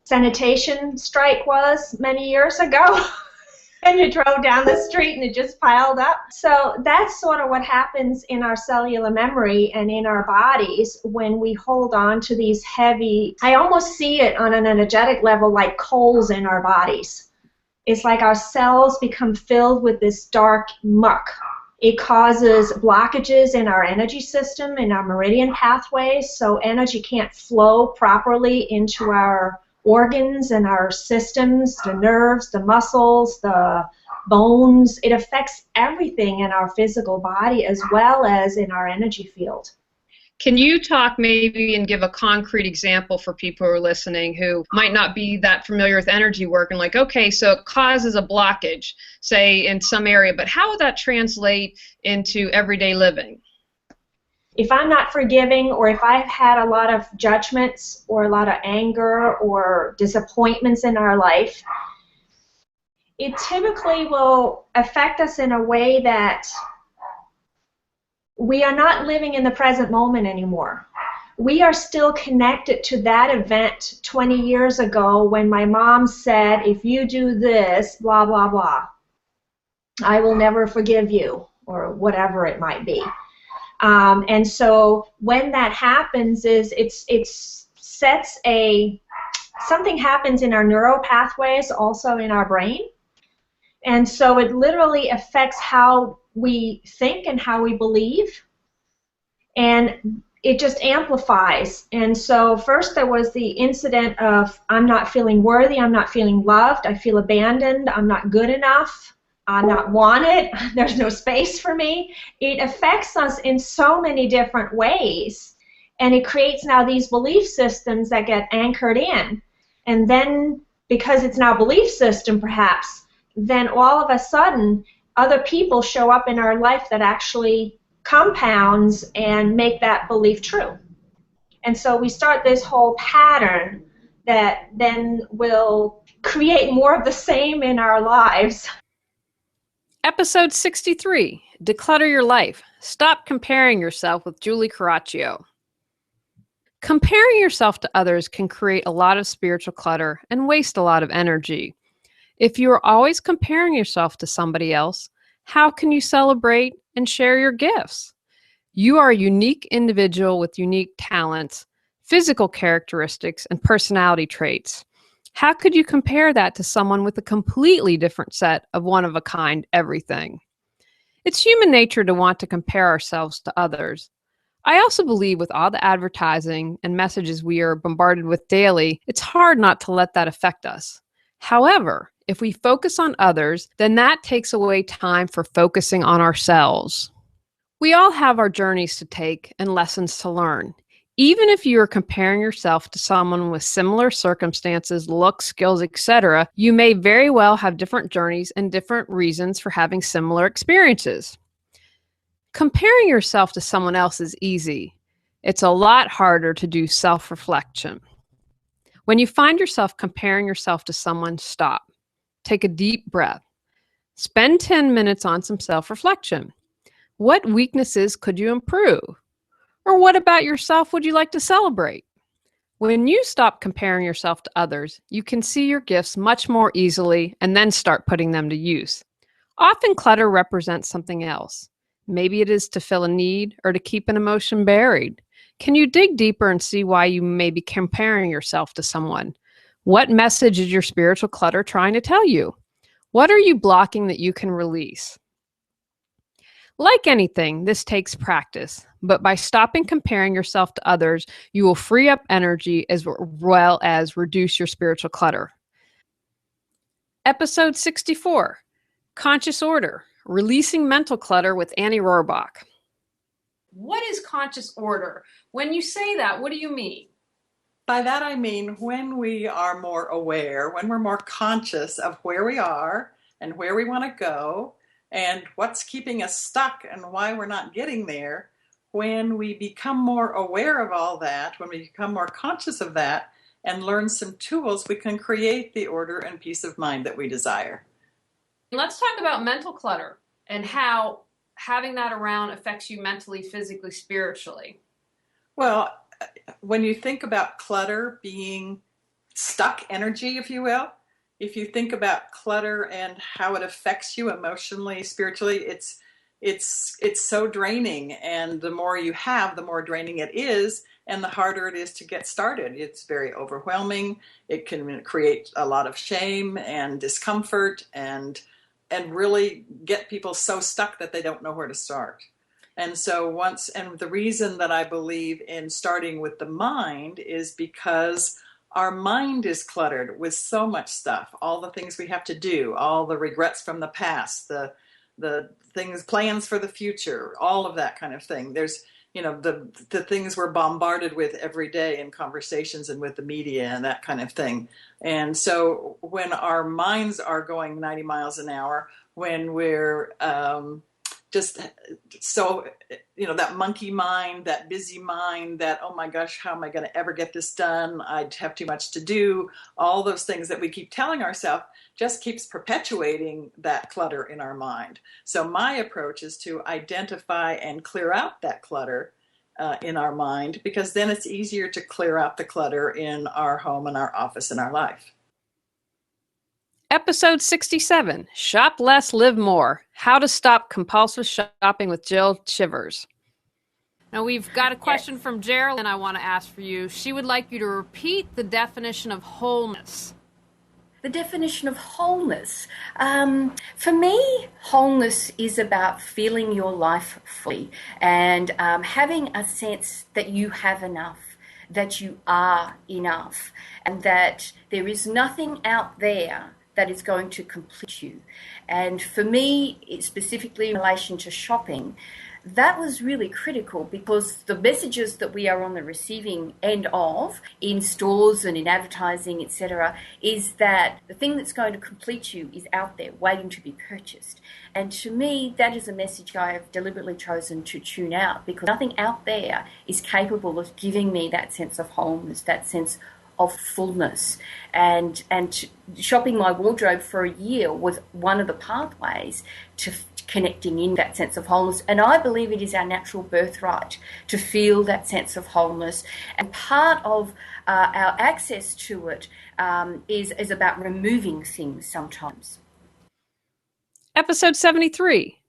sanitation strike was many years ago. And you drove down the street and it just piled up. So that's sort of what happens in our cellular memory and in our bodies when we hold on to these heavy, I almost see it on an energetic level like coals in our bodies. It's like our cells become filled with this dark muck. It causes blockages in our energy system, in our meridian pathways, so energy can't flow properly into our organs and our systems, the nerves, the muscles, the bones. It affects everything in our physical body as well as in our energy field. Can you talk maybe and give a concrete example for people who are listening who might not be that familiar with energy work and like, okay, so it causes a blockage, say, in some area, but how would that translate into everyday living? If I'm not forgiving, or if I've had a lot of judgments or a lot of anger or disappointments in our life, it typically will affect us in a way that we are not living in the present moment anymore. We are still connected to that event 20 years ago when my mom said, if you do this, blah, blah, blah, I will never forgive you, or whatever it might be. And so when that happens, something happens in our neural pathways, also in our brain. And so it literally affects how we think and how we believe. And it just amplifies. And so first there was the incident of I'm not feeling worthy, I'm not feeling loved, I feel abandoned, I'm not good enough, I'm not wanted, there's no space for me. It affects us in so many different ways. And it creates now these belief systems that get anchored in. And then, because it's now a belief system perhaps, then all of a sudden other people show up in our life that actually compounds and make that belief true. And so we start this whole pattern that then will create more of the same in our lives. Episode 63, Declutter Your Life. Stop comparing yourself with Julie Coraccio. Comparing yourself to others can create a lot of spiritual clutter and waste a lot of energy. If you are always comparing yourself to somebody else, how can you celebrate and share your gifts? You are a unique individual with unique talents, physical characteristics, and personality traits. How could you compare that to someone with a completely different set of one-of-a-kind everything? It's human nature to want to compare ourselves to others. I also believe with all the advertising and messages we are bombarded with daily, it's hard not to let that affect us. However, if we focus on others, then that takes away time for focusing on ourselves. We all have our journeys to take and lessons to learn. Even if you are comparing yourself to someone with similar circumstances, looks, skills, etc., you may very well have different journeys and different reasons for having similar experiences. Comparing yourself to someone else is easy. It's a lot harder to do self-reflection. When you find yourself comparing yourself to someone, stop. Take a deep breath. Spend 10 minutes on some self-reflection. What weaknesses could you improve? Or what about yourself would you like to celebrate? When you stop comparing yourself to others, you can see your gifts much more easily and then start putting them to use. Often clutter represents something else. Maybe it is to fill a need or to keep an emotion buried. Can you dig deeper and see why you may be comparing yourself to someone? What message is your spiritual clutter trying to tell you? What are you blocking that you can release? Like anything, this takes practice, but by stopping comparing yourself to others, you will free up energy as well as reduce your spiritual clutter. Episode 64, Conscious Order, Releasing Mental Clutter with Annie Rohrbach. What is conscious order? When you say that, what do you mean? By that I mean when we are more aware, when we're more conscious of where we are and where we want to go, and what's keeping us stuck and why we're not getting there. When we become more aware of all that, when we become more conscious of that and learn some tools, we can create the order and peace of mind that we desire. Let's talk about mental clutter and how having that around affects you mentally, physically, spiritually. Well, when you think about clutter being stuck energy, if you will, if you think about clutter and how it affects you emotionally, spiritually, it's so draining. And the more you have, the more draining it is, and the harder it is to get started. It's very overwhelming. It can create a lot of shame and discomfort and really get people so stuck that they don't know where to start. And so the reason that I believe in starting with the mind is because our mind is cluttered with so much stuff, all the things we have to do, all the regrets from the past, the things, plans for the future, all of that kind of thing. There's, the things we're bombarded with every day in conversations and with the media and that kind of thing. And so when our minds are going 90 miles an hour, when we're just so, that monkey mind, that busy mind, that, oh my gosh, how am I going to ever get this done? I have too much to do. All those things that we keep telling ourselves just keeps perpetuating that clutter in our mind. So my approach is to identify and clear out that clutter in our mind, because then it's easier to clear out the clutter in our home and our office and our life. Episode 67, Shop Less, Live More, How to Stop Compulsive Shopping with Jill Shivers. Now we've got a question from Gerald, and I want to ask for you. She would like you to repeat the definition of wholeness. The definition of wholeness. For me, wholeness is about feeling your life fully and having a sense that you have enough, that you are enough, and that there is nothing out there that is going to complete you. And for me, specifically in relation to shopping, that was really critical, because the messages that we are on the receiving end of in stores and in advertising, etc., is that the thing that's going to complete you is out there waiting to be purchased. And to me, that is a message I have deliberately chosen to tune out, because nothing out there is capable of giving me that sense of wholeness, that sense of fullness. And shopping my wardrobe for a year was one of the pathways to connecting in that sense of wholeness. And I believe it is our natural birthright to feel that sense of wholeness. And part of our access to it is about removing things sometimes. Episode 73,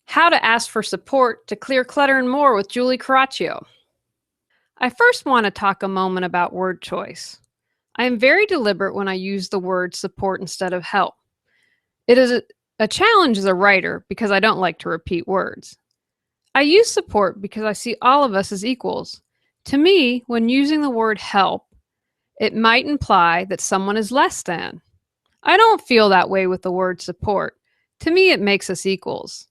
How to Ask for Support to Clear Clutter and More with Julie Coraccio. I first want to talk a moment about word choice. I am very deliberate when I use the word support instead of help. It is a challenge as a writer because I don't like to repeat words. I use support because I see all of us as equals. To me, when using the word help, it might imply that someone is less than. I don't feel that way with the word support. To me, it makes us equals.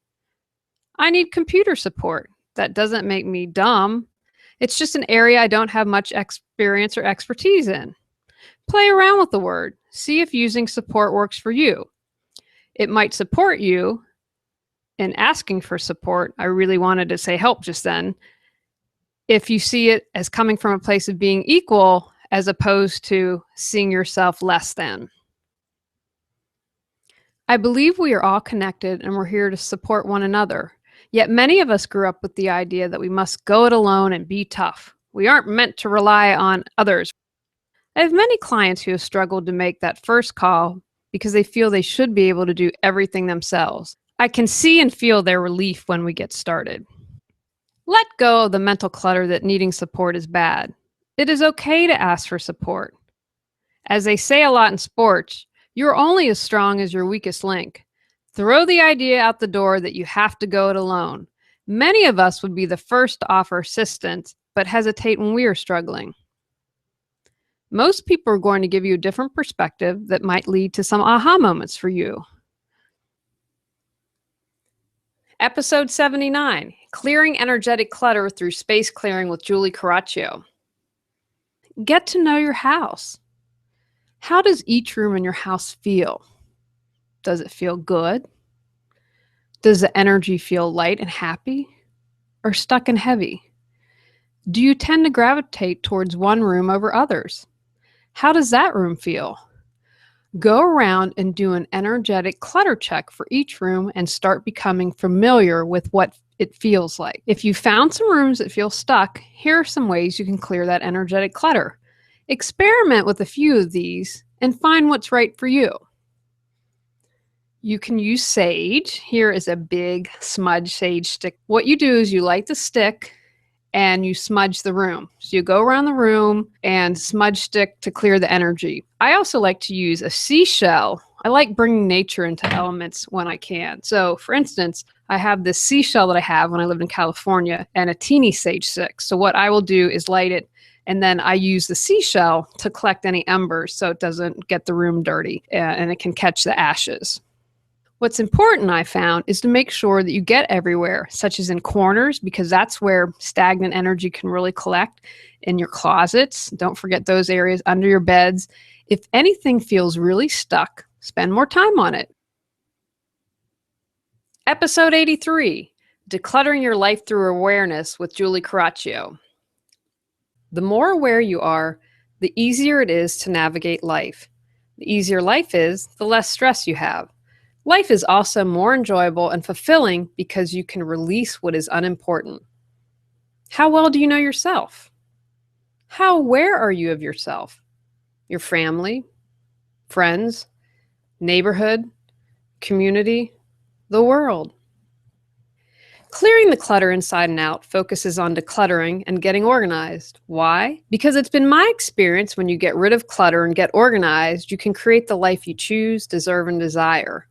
I need computer support. That doesn't make me dumb. It's just an area I don't have much experience or expertise in. Play around with the word. See if using support works for you. It might support you in asking for support. I really wanted to say help just then. If you see it as coming from a place of being equal as opposed to seeing yourself less than. I believe we are all connected and we're here to support one another. Yet many of us grew up with the idea that we must go it alone and be tough. We aren't meant to rely on others. I have many clients who have struggled to make that first call because they feel they should be able to do everything themselves. I can see and feel their relief when we get started. Let go of the mental clutter that needing support is bad. It is okay to ask for support. As they say a lot in sports, you're only as strong as your weakest link. Throw the idea out the door that you have to go it alone. Many of us would be the first to offer assistance, but hesitate when we are struggling. Most people are going to give you a different perspective that might lead to some aha moments for you. Episode 79, Clearing Energetic Clutter Through Space Clearing with Julie Coraccio. Get to know your house. How does each room in your house feel? Does it feel good? Does the energy feel light and happy, or stuck and heavy? Do you tend to gravitate towards one room over others? How does that room feel? Go around and do an energetic clutter check for each room and start becoming familiar with what it feels like. If you found some rooms that feel stuck, here are some ways you can clear that energetic clutter. Experiment with a few of these and find what's right for you. You can use sage. Here is a big smudge sage stick. What you do is you light the stick and you smudge the room. So you go around the room and smudge stick to clear the energy. I also like to use a seashell. I like bringing nature into elements when I can. So for instance, I have this seashell that I have when I lived in California and a teeny sage stick. So what I will do is light it, and then I use the seashell to collect any embers so it doesn't get the room dirty and it can catch the ashes. What's important, I found, is to make sure that you get everywhere, such as in corners, because that's where stagnant energy can really collect. In your closets, don't forget those areas, under your beds. If anything feels really stuck, spend more time on it. Episode 83, Decluttering Your Life Through Awareness with Julie Coraccio. The more aware you are, the easier it is to navigate life. The easier life is, the less stress you have. Life is also more enjoyable and fulfilling because you can release what is unimportant. How well do you know yourself? How aware are you of yourself, your family, friends, neighborhood, community, the world? Clearing the clutter inside and out focuses on decluttering and getting organized. Why? Because it's been my experience when you get rid of clutter and get organized, you can create the life you choose, deserve, and desire.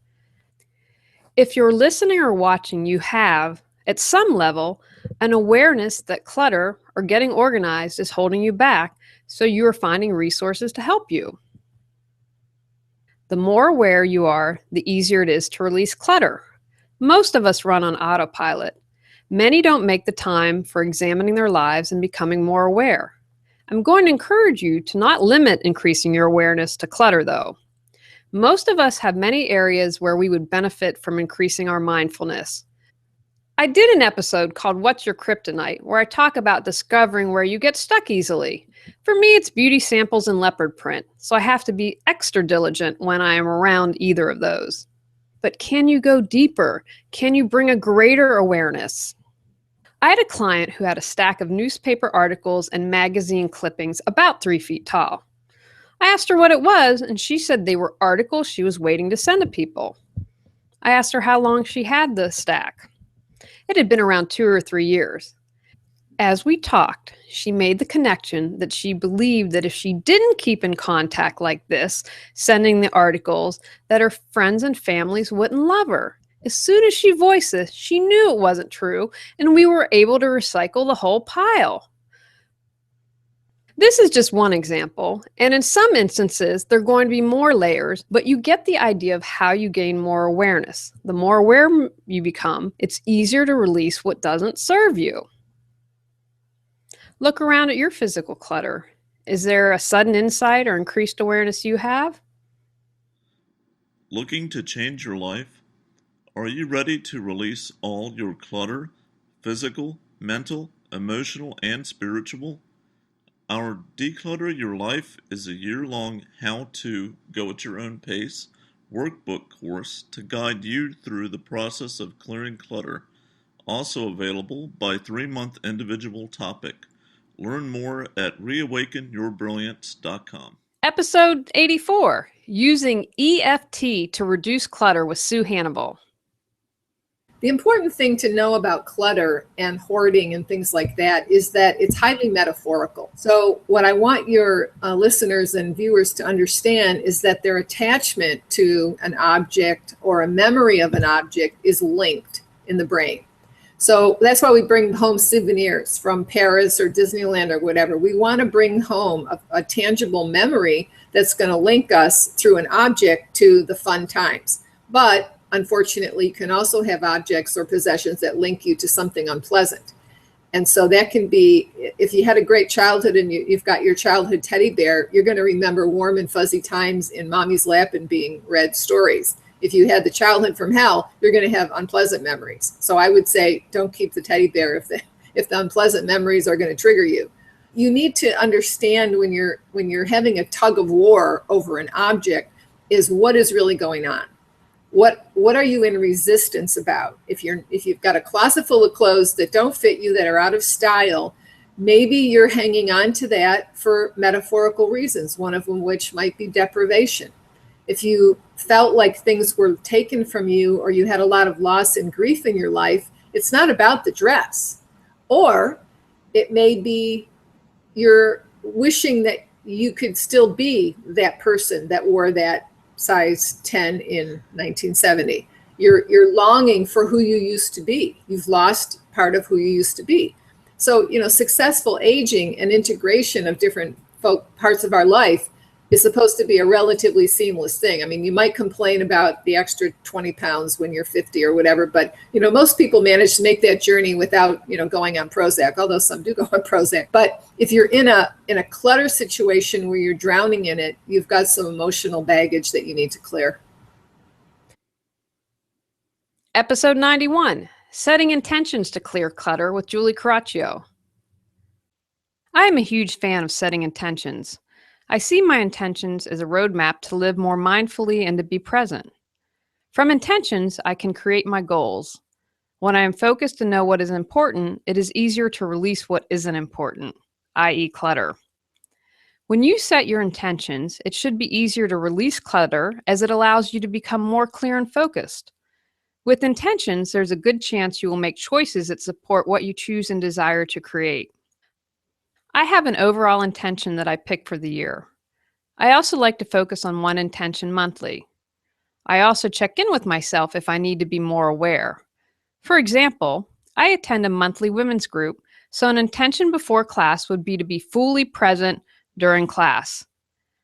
If you're listening or watching, you have, at some level, an awareness that clutter or getting organized is holding you back, so you are finding resources to help you. The more aware you are, the easier it is to release clutter. Most of us run on autopilot. Many don't make the time for examining their lives and becoming more aware. I'm going to encourage you to not limit increasing your awareness to clutter, though. Most of us have many areas where we would benefit from increasing our mindfulness. I did an episode called What's Your Kryptonite, where I talk about discovering where you get stuck easily. For me, it's beauty samples and leopard print, so I have to be extra diligent when I am around either of those. But can you go deeper? Can you bring a greater awareness? I had a client who had a stack of newspaper articles and magazine clippings about 3 feet tall. I asked her what it was, and she said they were articles she was waiting to send to people. I asked her how long she had the stack. It had been around 2 or 3 years. As we talked, she made the connection that she believed that if she didn't keep in contact like this, sending the articles, that her friends and families wouldn't love her. As soon as she voiced this, she knew it wasn't true, and we were able to recycle the whole pile. This is just one example, and in some instances, there are going to be more layers, but you get the idea of how you gain more awareness. The more aware you become, it's easier to release what doesn't serve you. Look around at your physical clutter. Is there a sudden insight or increased awareness you have? Looking to change your life? Are you ready to release all your clutter, physical, mental, emotional, and spiritual? Our Declutter Your Life is a year-long how-to, go at your own pace workbook course to guide you through the process of clearing clutter, also available by 3-month individual topic. Learn more at reawakenyourbrilliance.com. Episode 84, Using EFT to Reduce Clutter with Sue Hannibal. The important thing to know about clutter and hoarding and things like that is that it's highly metaphorical. So what I want your listeners and viewers to understand is that their attachment to an object or a memory of an object is linked in the brain. So that's why we bring home souvenirs from Paris or Disneyland or whatever. We want to bring home a tangible memory that's going to link us through an object to the fun times. But unfortunately, you can also have objects or possessions that link you to something unpleasant. And so that can be, if you had a great childhood and you've got your childhood teddy bear, you're going to remember warm and fuzzy times in mommy's lap and being read stories. If you had the childhood from hell, you're going to have unpleasant memories. So I would say don't keep the teddy bear if the unpleasant memories are going to trigger you. You need to understand when you're having a tug of war over an object is what is really going on. What are you in resistance about? If you've got a closet full of clothes that don't fit you, that are out of style, maybe you're hanging on to that for metaphorical reasons, one of them which might be deprivation. If you felt like things were taken from you or you had a lot of loss and grief in your life, it's not about the dress. Or it may be you're wishing that you could still be that person that wore that size 10 in 1970. You're longing for who you used to be. You've lost part of who you used to be. So, successful aging and integration of different parts of our life is supposed to be a relatively seamless thing. I mean, you might complain about the extra 20 pounds when you're 50 or whatever, but, most people manage to make that journey without, going on Prozac, although some do go on Prozac. But if you're in a clutter situation where you're drowning in it, you've got some emotional baggage that you need to clear. Episode 91, Setting Intentions to Clear Clutter with Julie Coraccio. I am a huge fan of setting intentions. I see my intentions as a roadmap to live more mindfully and to be present. From intentions, I can create my goals. When I am focused to know what is important, it is easier to release what isn't important, i.e. clutter. When you set your intentions, it should be easier to release clutter as it allows you to become more clear and focused. With intentions, there's a good chance you will make choices that support what you choose and desire to create. I have an overall intention that I pick for the year. I also like to focus on one intention monthly. I also check in with myself if I need to be more aware. For example, I attend a monthly women's group, so an intention before class would be to be fully present during class.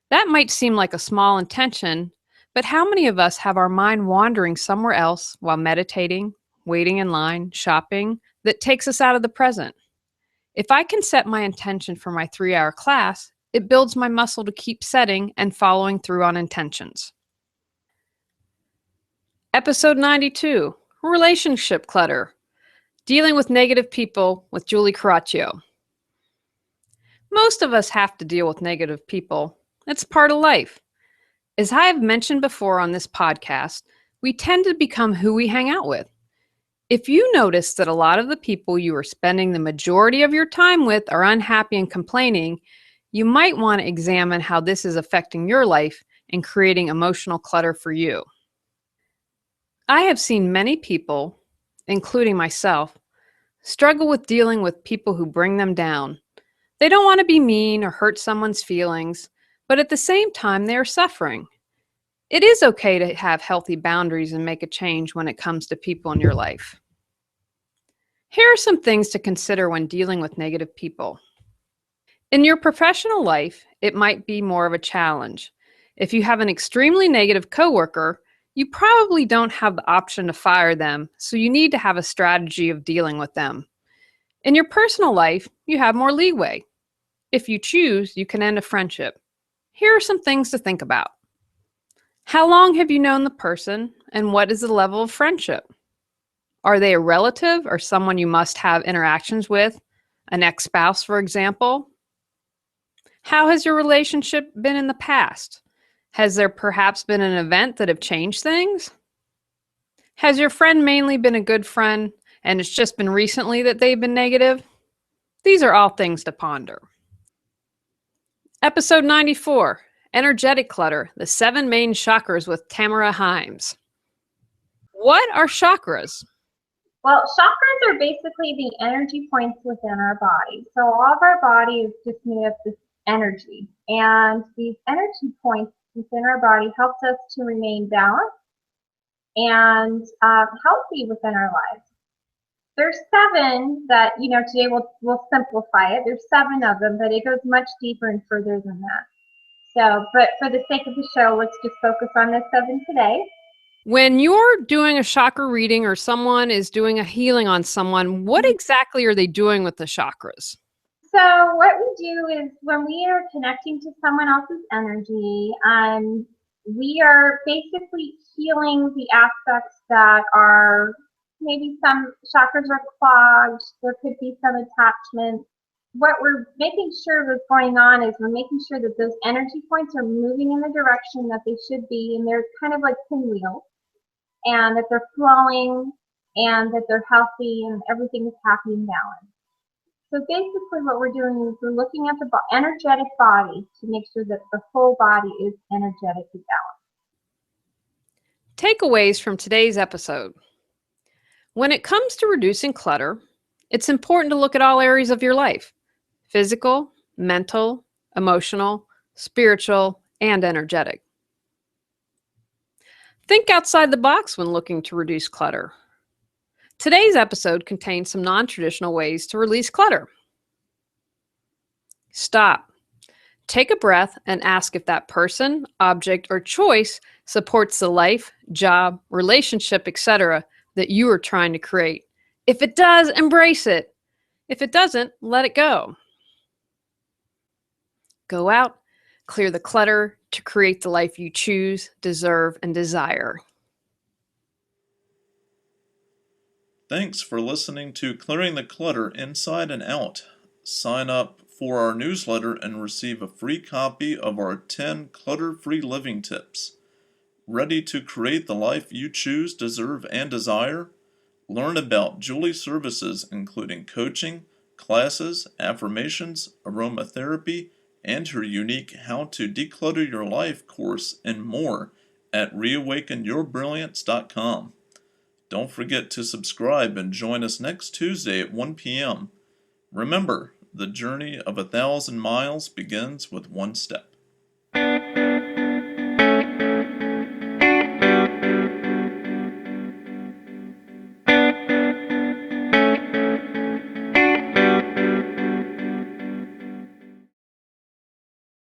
That might seem like a small intention, but how many of us have our mind wandering somewhere else while meditating, waiting in line, shopping, that takes us out of the present. If I can set my intention for my 3-hour class, it builds my muscle to keep setting and following through on intentions. Episode 92, Relationship Clutter, Dealing with Negative People with Julie Coraccio. Most of us have to deal with negative people. It's part of life. As I have mentioned before on this podcast, we tend to become who we hang out with. If you notice that a lot of the people you are spending the majority of your time with are unhappy and complaining, you might want to examine how this is affecting your life and creating emotional clutter for you. I have seen many people, including myself, struggle with dealing with people who bring them down. They don't want to be mean or hurt someone's feelings, but at the same time, they are suffering. It is okay to have healthy boundaries and make a change when it comes to people in your life. Here are some things to consider when dealing with negative people. In your professional life, it might be more of a challenge. If you have an extremely negative coworker, you probably don't have the option to fire them, so you need to have a strategy of dealing with them. In your personal life, you have more leeway. If you choose, you can end a friendship. Here are some things to think about. How long have you known the person, and what is the level of friendship? Are they a relative or someone you must have interactions with? An ex-spouse, for example? How has your relationship been in the past? Has there perhaps been an event that have changed things? Has your friend mainly been a good friend and it's just been recently that they've been negative? These are all things to ponder. Episode 94, Energetic Clutter, the 7 main chakras with Tamara Himes. What are chakras? Well, chakras are basically the energy points within our body. So all of our body is just made of this energy. And these energy points within our body helps us to remain balanced and healthy within our lives. There's 7 that, today we'll simplify it. There's 7 of them, but it goes much deeper and further than that. So, but for the sake of the show, let's just focus on the 7 today. When you're doing a chakra reading or someone is doing a healing on someone, what exactly are they doing with the chakras? So what we do is when we are connecting to someone else's energy, we are basically healing the aspects that are, maybe some chakras are clogged, there could be some attachments. What we're making sure is going on is we're making sure that those energy points are moving in the direction that they should be, and they're kind of like pinwheels, and that they're flowing, and that they're healthy, and everything is happy and balanced. So basically what we're doing is we're looking at the energetic body to make sure that the whole body is energetically balanced. Takeaways from today's episode. When it comes to reducing clutter, it's important to look at all areas of your life: physical, mental, emotional, spiritual, and energetic. Think outside the box when looking to reduce clutter. Today's episode contains some non-traditional ways to release clutter. Stop. Take a breath and ask if that person, object, or choice supports the life, job, relationship, etc. that you are trying to create. If it does, embrace it. If it doesn't, let it go. Go out, clear the clutter to create the life you choose, deserve, and desire. Thanks for listening to Clearing the Clutter Inside and Out. Sign up for our newsletter and receive a free copy of our 10 clutter-free living tips. Ready to create the life you choose, deserve, and desire? Learn about Julie's services including coaching, classes, affirmations, aromatherapy, and her unique How to Declutter Your Life course and more at reawakenyourbrilliance.com. Don't forget to subscribe and join us next Tuesday at 1 p.m. Remember, the journey of 1,000 miles begins with one step.